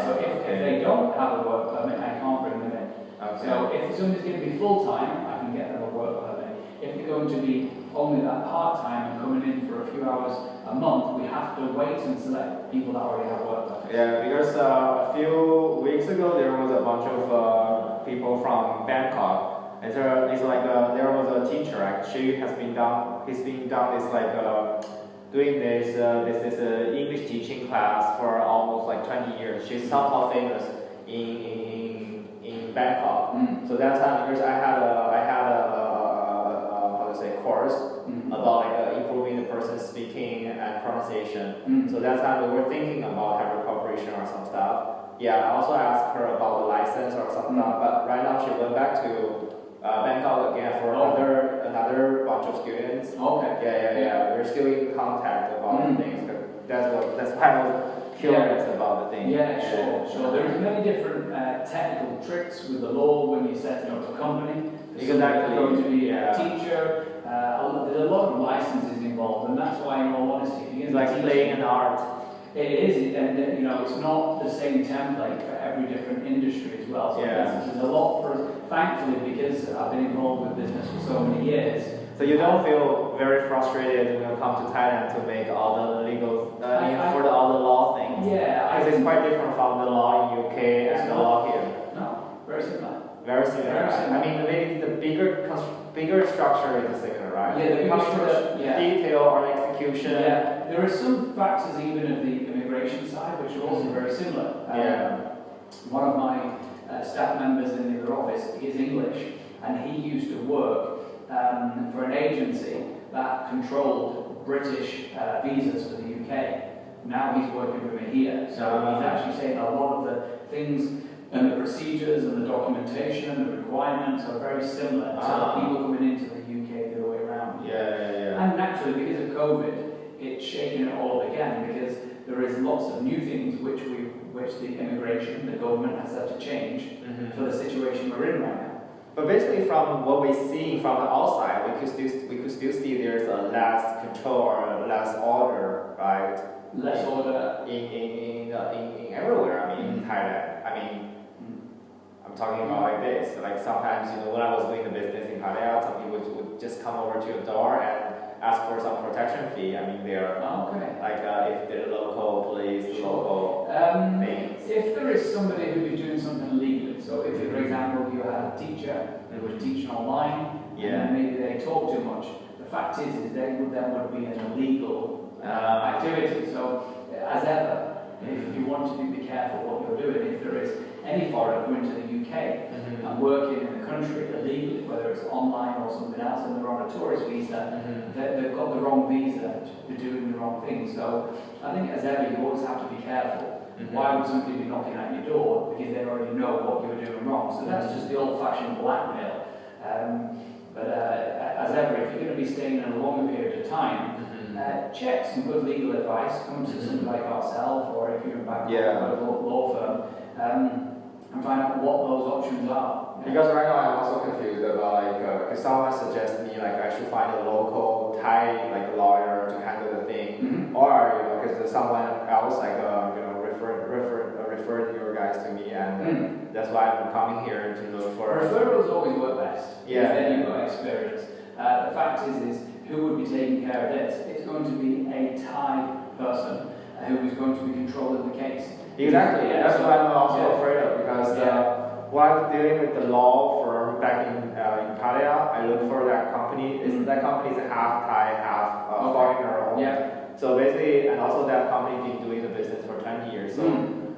So if they don't have a work permit, I can't bring them in. So if somebody's going to be full time, I can get them a work permit. If they're going to be only that part time and coming in for a few hours a month, we have to wait and select people that already have work permits. Yeah, because a few weeks ago there was a bunch of people from Bangkok. And so it's like there was a teacher. Actually, he's been doing this English teaching class for almost like 20 years. She's somehow famous in Bangkok. So that's how, because I had a course about like improving the person's speaking and pronunciation. So that's how we were thinking about having cooperation or some stuff. Yeah, I also asked her about the license or some stuff, but right now she went back to Bangkok again for another bunch of students. Yeah. We're still in contact about the things. That's why I was curious about the thing. Yeah, sure. There's many different technical tricks with the law when you're setting up a company. There's going to be a teacher. There's a lot of licenses involved, and that's why, in all honesty, if you're it's like playing an art. It is, and it's not the same template for every different industry as well. So there's a lot for us. Thankfully, because I've been involved with business for so many years, So you don't feel very frustrated when you come to Thailand to make all the legal, all the law things. Yeah, Because it's quite different from the law in UK and the law here. No, very similar. Very similar. Very similar. I mean, maybe the bigger structure is similar, right? Yeah, the When it bigger comes to structure, the yeah. detail or execution. Yeah, there are some factors even of the immigration side which are also very similar. One of my staff members in the other office is English, and he used to work for an agency that controlled British visas for the UK. Now he's working for me here, so he's actually saying a lot of the things and the procedures and the documentation and the requirements are very similar to the people coming into the UK the other way around. And naturally, because of COVID, it's shaking it all up again, because there is lots of new things which the immigration, the government has had to change for the situation we're in right now. But basically, from what we see from the outside, we could still see there's a less control or less order, right? Less order in everywhere. I mean, in Thailand. I mean, I'm talking about like this. Like sometimes, when I was doing the business in Pattaya, some people would just come over to your door and ask for some protection fee. I mean, they're like if they're local police, local things. If there is somebody who is doing something illegally, so if, for example, you had a teacher who was teaching online, and then maybe they talk too much, the fact is that would be an illegal activity. So, as ever, if you want to be careful what you're doing, if there is any foreigner coming to the UK and working in the country illegally, whether it's online or something else, and they're on a tourist visa, they've got the wrong visa, they're doing the wrong thing. So I think as ever, you always have to be careful. Why would somebody be knocking at your door? Because they already know what you're doing wrong. So that's just the old-fashioned blackmail. But as ever, if you're going to be staying in a longer period of time, check some good legal advice. Come to somebody like ourselves, or if you're in back a law firm, and find out what those options are. Because right now I'm also confused about because someone suggests me I should find a local Thai lawyer to handle the thing, or because someone else referred your guys to me, and that's why I'm coming here to look for. Referrals always work best. Yeah. Then you've got experience. The fact is who would be taking care of this? It's going to be a Thai person who is going to be controlling the case. Exactly. That's what I'm also afraid of, because while dealing with the law firm back in Pattaya, I look for that company. That company is half Thai, half foreigner. So basically, and also that company been doing the business for 20 years. So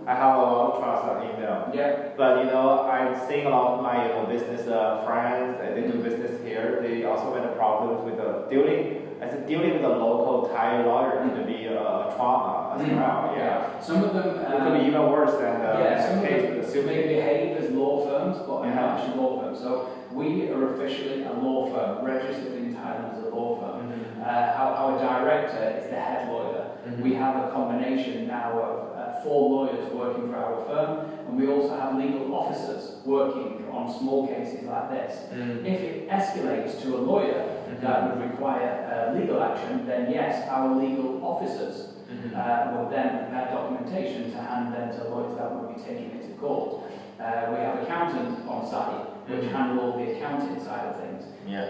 I have a lot of trust in them. But I'm seeing a lot of my business friends. They do business here. They also had problems with dealing with a local Thai lawyer can be a trauma as well. Some of them it could be even worse than some the case of with the them may behave as law firms, but are not actually law firms. So we are officially a law firm, registered in Thailand as a law firm. Our director is the head lawyer. We have a combination now of 4 lawyers working for our firm, and we also have legal officers working on small cases like this. If it escalates to a lawyer that would require legal action, then yes, our legal officers would then prepare documentation to hand then to lawyers that would be taking it to court. We have accountants on site which handle all the accounting side of things.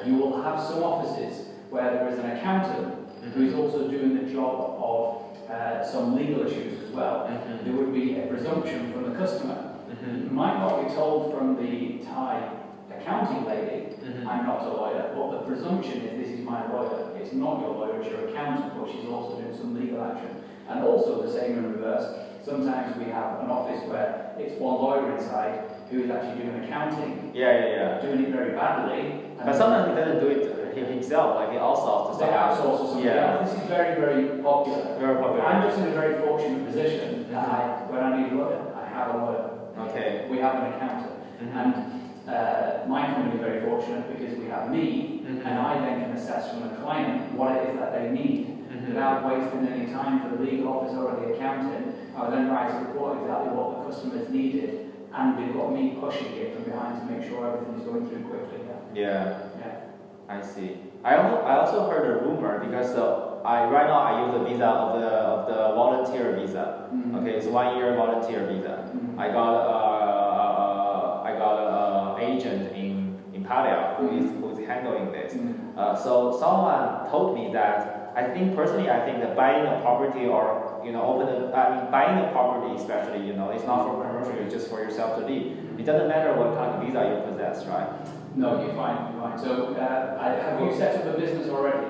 You will have some offices where there is an accountant who is also doing the job of some legal issues as well. There would be a presumption from the customer. You might not be told from the Thai accounting lady, I'm not a lawyer, but the presumption is this is my lawyer. It's not your lawyer, it's your accountant, but she's also doing some legal action. And also the same in reverse. Sometimes we have an office where it's one lawyer inside who is actually doing accounting. Doing it very badly. But sometimes he doesn't do it himself, he outsources to They outsource to somebody else. This is very, very popular. Very popular. I'm just in a very fortunate position that when I need a lawyer, I have a lawyer. Okay. We have an accountant. And my company is very fortunate because we have me, and I then can assess from the client what it is that they need. Without wasting any time for the legal officer or the accountant, I would then write a report exactly what the customers needed, and they've got me pushing it from behind to make sure everything is going through quickly. I see. I also heard a rumor because right now I use the visa of the volunteer visa. Okay, it's 1 year volunteer visa. I got an agent in Pattaya who is handling this. So someone told me that I think that buying a property or buying a property especially, it's not for commercial, it's just for yourself to live. It doesn't matter what kind of visa you possess, right? No, you're fine. So, have you set up a business already?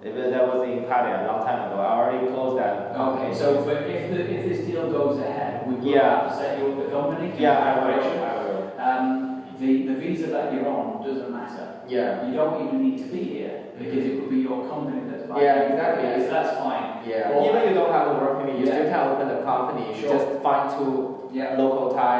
That was in Pattaya a long time ago. I already closed that. Okay, so but if this deal goes ahead, we will Yeah. have to set you up the company? Yeah, I will. The visa that you're on doesn't matter. Yeah. You don't even need to be here because it would be your company that's buying. Yeah, exactly. So that's fine. Yeah. Well, Even you don't have a work permit, you Yeah. still can open a company. Sure. Just find two Yeah. local Thai,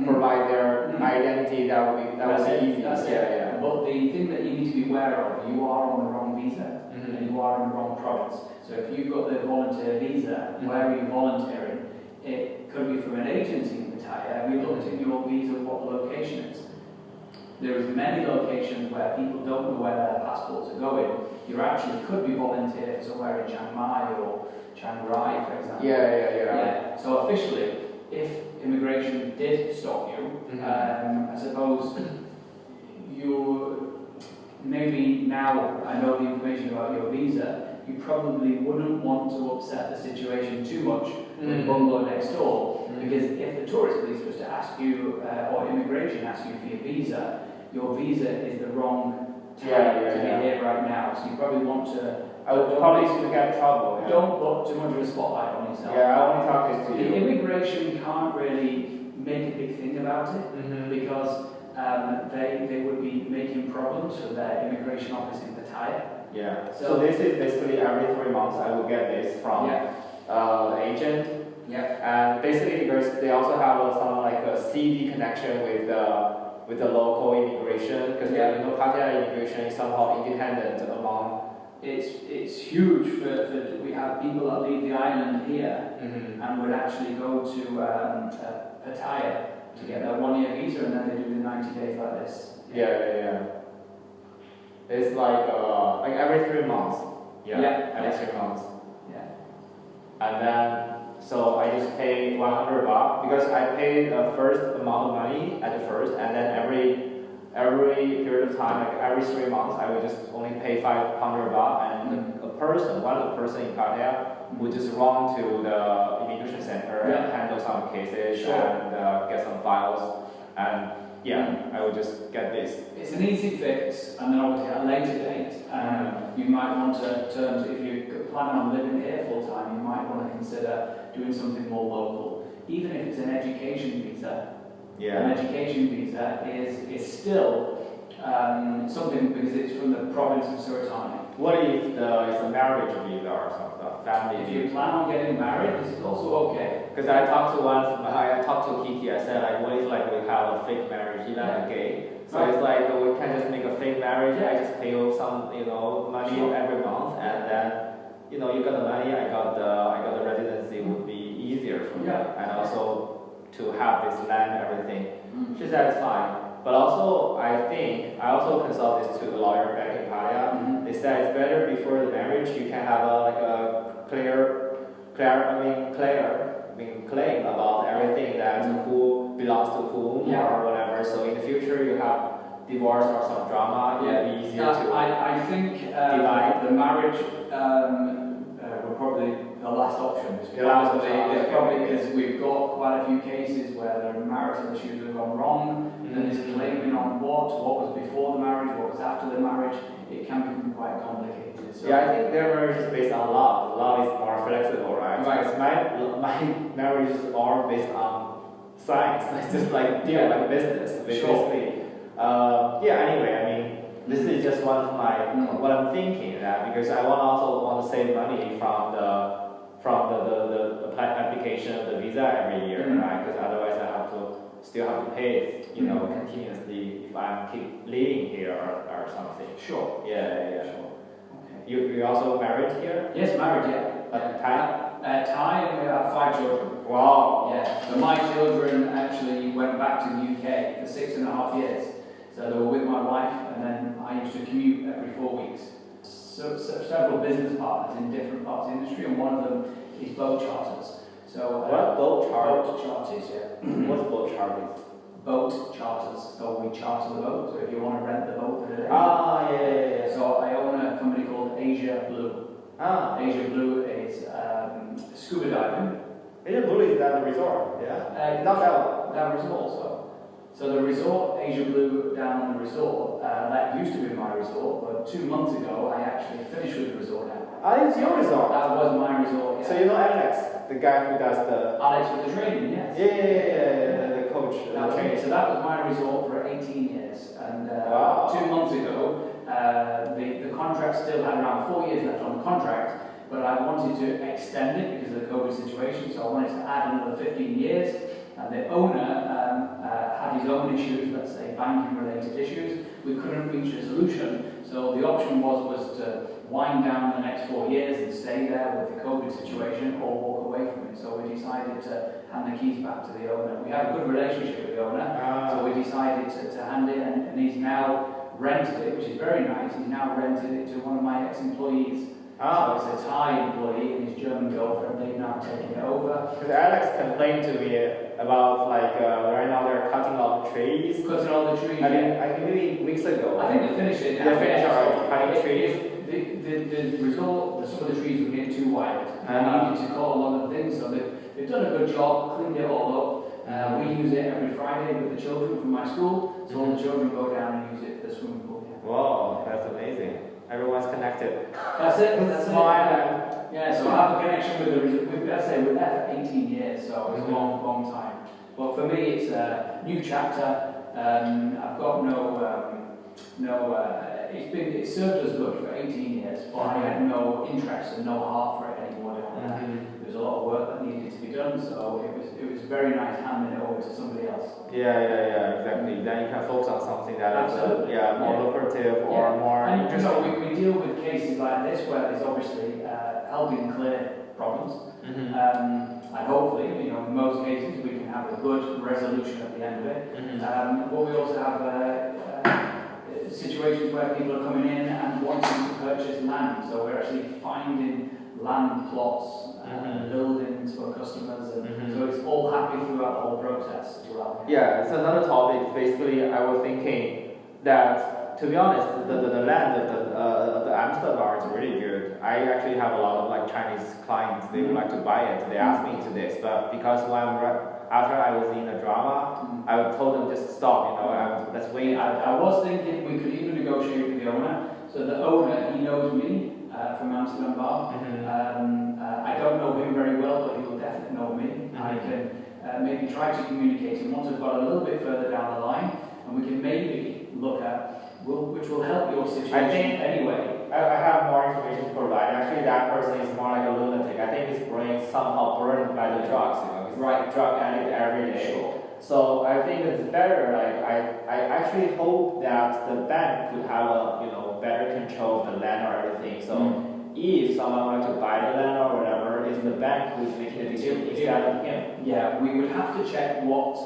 provide their Mm. identity. That would be easy. That's yeah, it. yeah. But the thing that you need to be aware of, you are on the wrong visa Mhm. and you are in the wrong province. So if you've got the volunteer visa, where are you volunteering? It could be from an agency in Pattaya. Have you looked at your visa what the location is? There is many locations where people don't know where their passports are going. You actually could be volunteer for somewhere in Chiang Mai or Chiang Rai, for example. Yeah. So officially, if immigration did stop you, I suppose you maybe now I know the information about your visa. You probably wouldn't want to upset the situation too much with bungalow next door, because if the tourist police was to ask you or immigration asks you for your visa is the wrong time to be here right now. So you probably want to. I would probably get in trouble. Yeah. Don't put too much of a spotlight on yourself. Yeah, I only talk this to The you. immigration can't really make a big thing about it because they would be making problems for their immigration office in Pattaya. Yeah. So this is basically every 3 months I will get this from the agent. Yeah. And basically because they also have some like a CD connection with the local immigration, because Pattaya immigration is somehow independent among. It's huge for we have people that leave the island here and would actually go to Pattaya to get their 1-year visa, and then they do the 90 days like this. Yeah. It's like every 3 months. Every 3 months. Yeah. And then so I just pay 100 baht because I pay the first amount of money at the first, and then every period of time, like every 3 months, I would just only pay 500 baht, and one of the person in Pattaya would just run to the immigration center and handle some cases and get some files, and I would just get this. It's an easy fix, and then obviously at a later date, you might want to turn to, if you plan on living here full time, you might want to consider doing something more local, even if it's an education visa. An education visa is still something because it's from the province of Suratani. What if it's a marriage visa or something, family If visa? you plan on getting married, this is also okay. Because I talked to Kiki, I said like, what if like we have a fake marriage, even a gay? So it's like we can just make a fake marriage. I just pay you some money every month, and then you got the money, I got the residency would be easier for me, and also to have this land and everything. She said it's fine. But also, I also consult this to the lawyer back in Pattaya. They said it's better before the marriage, you can have a clear claim about everything, that who belongs to whom or whatever. So in the future, you have divorce or some drama, it will be easier to I think divide. The marriage will probably the last option. It's probably because we've got quite a few cases where the marital issues have gone wrong, and then it's blaming on what was before the marriage, what was after the marriage. It can become quite complicated. So I think their marriage is based on love. Love is more flexible, right? Because my marriage is more based on science. It's just like like business, basically. Anyway, I mean, this is just one of my what I'm thinking, that because I also want to save money from the application of the visa every year, right? Because otherwise I still have to pay it, continuously if I keep living here or something. Sure. Yeah. Sure. Okay. You also married here? Yes, married. Thai? Thai, and we have 5 children. Wow. Yeah. So my children actually went back to the UK for 6.5 years. So they were with my wife, and then I used to commute every 4 weeks. So several business partners in different parts of the industry, and one of them is boat charters. So what boat charters? Boat charters, yeah. What's boat charters? boat charters. So we charter the boat. So if you want to rent the boat for the day. Ah, yeah. So I own a company called Asia Blue. Asia Blue is scuba diving. Asia Blue is at the resort, yeah? Not that one. That resort, so the resort, Asia Blue down on the resort, that used to be my resort, but 2 months ago I actually finished with the resort now. Ah, it's your resort? That was my resort, yeah. So you know Alex, the guy who does the... Alex with the training, yes. Yeah, the coach. That was it. So that was my resort for 18 years, and wow. 2 months ago, the contract still had around 4 years left on the contract, but I wanted to extend it because of the COVID situation, so I wanted to add another 15 years. And the owner had his own issues, let's say banking-related issues. We couldn't reach a solution, so the option was to wind down the next 4 years and stay there with the COVID situation, or walk away from it. So we decided to hand the keys back to the owner. We have a good relationship with the owner, so we decided to hand it, and he's now rented it, which is very nice. He's now rented it to one of my ex-employees. So it's a Thai employee and his German girlfriend. They've now taken it over. Because Alex complained to me about right now they're cutting all the trees. Cutting all the trees. I mean maybe weeks ago. I think they finished it. They finished already cutting trees. The result, some of the trees were getting too wide. They needed to cut a lot of things, so they've done a good job, cleaned it all up. We use it every Friday with the children from my school, so all the children go down and use it for the swimming pool. Yeah. Wow, that's amazing. Everyone's connected. That's it. That's smart. Yeah, so I have a connection with let's say we're there for 18 years, so it's a long time. But for me, it's a new chapter. I've got it served us good for 18 years, but I had no interest and no heart for it anymore. There was a lot of work that needed to be done, so it was very nice handing it over to somebody else. Yeah, exactly. Then you can focus on something that is more lucrative or Yeah. more And interesting. we deal with cases like this where there's obviously helping clear problems. And hopefully, in most cases, we can have a good resolution at the end of it. But we also have situations where people are coming in and wanting to purchase land. So we're actually finding land plots, buildings for customers, and so it's all happy throughout the whole process as well. Yeah, it's another topic. Basically, I was thinking that, to be honest, the land of the Amsterdam is really good. I actually have a lot of Chinese clients. They would like to buy it. They asked me to this, but because after I was in a drama, I told them just stop. Let's wait. I was thinking we could even negotiate with the owner. So the owner, he knows me from Amsterdam Bar. I don't know him very well, but he will definitely know me. I can maybe try to communicate him once we've got a little bit further down the line, and we can maybe look at which will help your situation. I think anyway. I have more information to provide. Actually, that person is more like a lunatic. I think his brain is somehow burned by the drugs. He's drug addict every day. Sure. So I think it's better. I actually hope that the bank could have a better control of the land or everything. So if someone wants to buy the land or whatever, it's the bank who's making the decision instead of him. Yeah, we would have to check what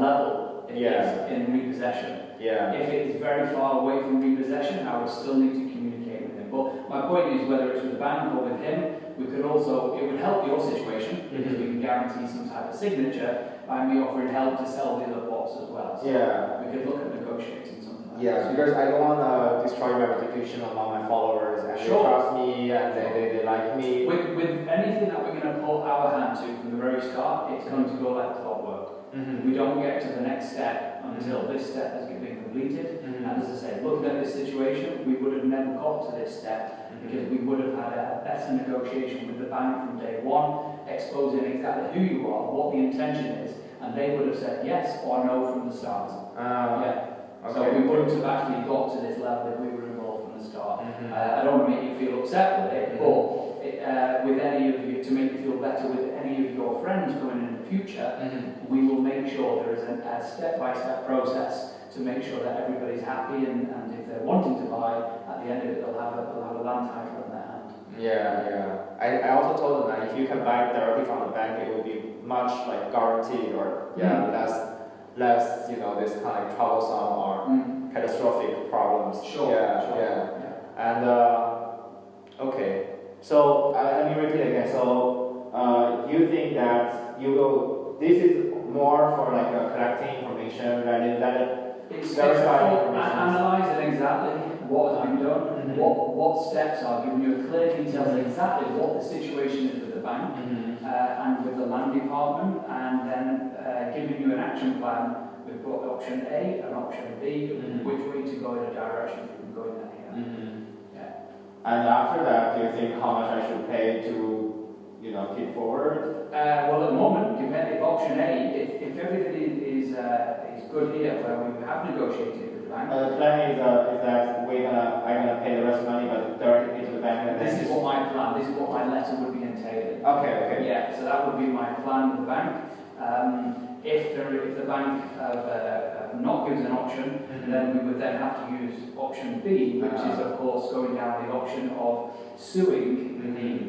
level it is in repossession. Yeah. If it is very far away from repossession, I would still need to communicate with him. But my point is, whether it's with the bank or with him, we could also, it would help your situation because we can guarantee some type of signature by me offering help to sell the other plots as well. So we could look at negotiating something like that. Because I don't want to destroy my reputation among my followers, and they trust me and they like me. With anything that we're going to put our hand to from the very start, it's going to go like clockwork. We don't get to the next step until this step has been completed. And as I say, looking at this situation, we would have never got to this step because we would have had a better negotiation with the bank from day one, exposing exactly who you are, what the intention is, and they would have said yes or no from the start. So we wouldn't have actually got to this level if we were involved from the start. I don't want to make you feel upset with it, but with any of you, to make you feel better with any of your friends coming in the future, we will make sure there is a step-by-step process to make sure that everybody's happy, and if they're wanting to buy, at the end of it, they'll have a land title in their hand. I also told them that if you can buy directly from the bank, it will be much guaranteed or less this kind of troublesome or catastrophic problems. And okay, so let me repeat again. So you think that you will? This is more for like collecting information, let it It's verify for information. analysing exactly what has been done, Mhm. what steps are, giving you a clear details of exactly what the situation is with the bank and with the land department, and then giving you an action plan with both option A and option B, Mhm. which way to go in a direction you can go in that here. Yeah. And after that, do you think how much I should pay to, keep forward? Well, at the moment, depending if option A, if everything is good here, where we have negotiated with the bank. The plan is that I'm gonna pay the rest of the money, but directly into the bank. And This is what my plan. This is what my letter would be entailing. Okay. Yeah, so that would be my plan with the bank. If the bank have not given an option, then we would then have to use option B, which is of course going down the option of suing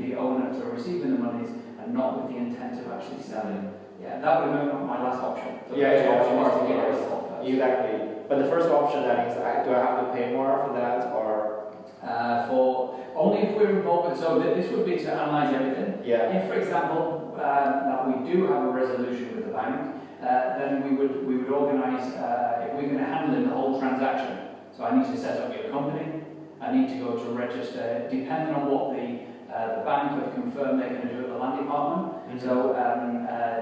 the owner for receiving the monies and not with the intent of actually selling. Yeah, that would be my last option. The first option is to get it resolved first. Exactly. But the first option, that is, do I have to pay more for that, or? For only if we're involved with, so this would be to analyse everything. Yeah. If, for example, that we do have a resolution with the bank, then we would organise, if we're going to handle the whole transaction. So I need to set up your company, I need to go to register, depending on what the bank have confirmed they're going to do at the land department. So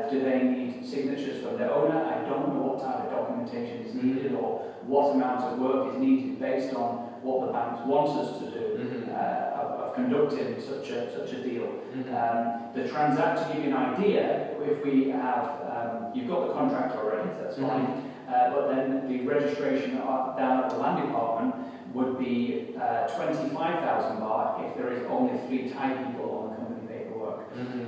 do they need signatures from the owner? I don't know what type of documentation is needed or what amount of work is needed based on what the bank wants us to do of conducting such a deal. The transact, to give you an idea, if we have, you've got the contract already, so that's fine, but then the registration down at the land department would be 25,000 baht if there is only 3 Thai people on the company paperwork.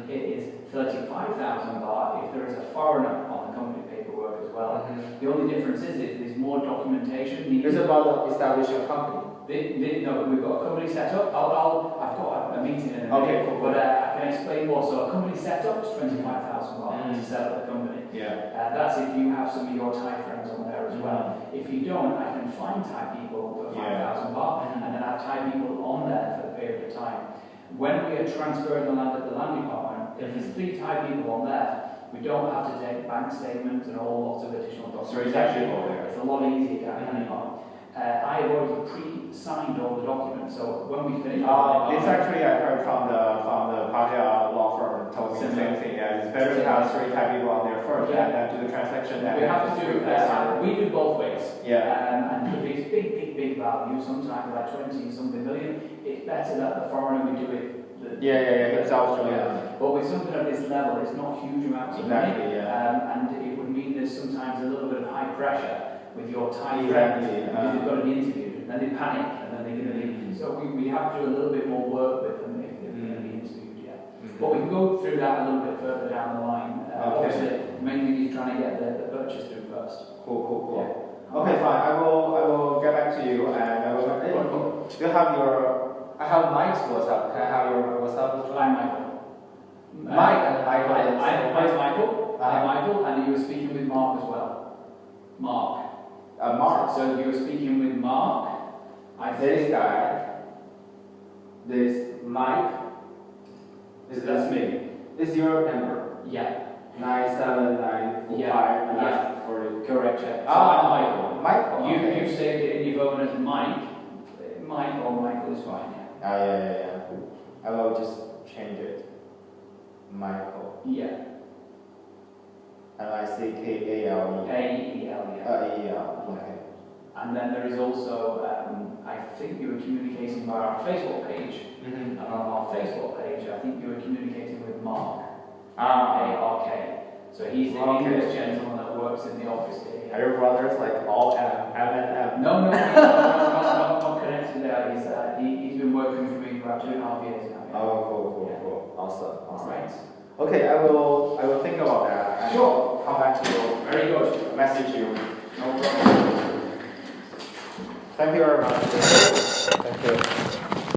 It is 35,000 baht if there is a foreigner on the company paperwork as well. The only difference is there's more documentation needed. It's about establishing a company. No, we've got a company set up. I've got a meeting in a minute, Okay, cool. but I can explain more. So a company set up is 25,000 baht to set up the company. Yeah. That's if you have some of your Thai friends on there as well. If you don't, I can find Thai people for 5,000 baht and then have Thai people on there for the period of time. When we are transferring the land at the land department, if there's 3 Thai people on there, we don't have to take bank statements and all lots of additional documents. So it's actually all there. It's a lot easier getting on. I have already pre-signed all the documents, so when we finish... This actually I heard from the Pattaya law firm told me the same thing. Yeah, it's better to have 3 Thai people on there first and then do the transaction. We have to do we do both ways. Yeah. And with these big values, sometimes like 20-something million, it's better that the foreigner we do it. Himself. But with something at this level, it's not huge amounts of money. Exactly, yeah. And it would mean there's sometimes a little bit of high pressure with your Thai Exactly, friends, because they've got to be interviewed, and then they panic, and then they're going to be... So we have to do a little bit more work with them if they're going to be interviewed, But we can go through that a little bit further down the line. Obviously, the main thing is trying to get the purchase through first. Cool. Yeah. Okay, fine. I will get back to you, and I will... Do you have your... I have Mike's WhatsApp. Can I have your WhatsApp as well? I'm Michael. Michael. I'm Michael. I'm Michael, and you were speaking with Mark as well. Mark. Mark. So you were speaking with Mark. This guy. This Mike. That's me. This is your number. Yeah. 97945. Yeah. Correct. So I'm Michael. Michael. You've saved it in your phone as Mike. Mike or Michael is fine. Yeah. I will just change it. Michael. Yeah. Michael. A-E-L, yeah. E-L. Okay. And then there is also, I think you were communicating via our Facebook page. And on our Facebook page, I think you were communicating with Mark. M-A-R-K. So he's the English gentleman that works in the office here. Are your brothers like all M? No, not connected there. He's been working for me for about 2.5 years now. Yeah. Oh, cool. Awesome. Right. Okay, I will think about that. And Sure. Come back to you. Very good. Message you. No problem. Thank you very much. Thank you.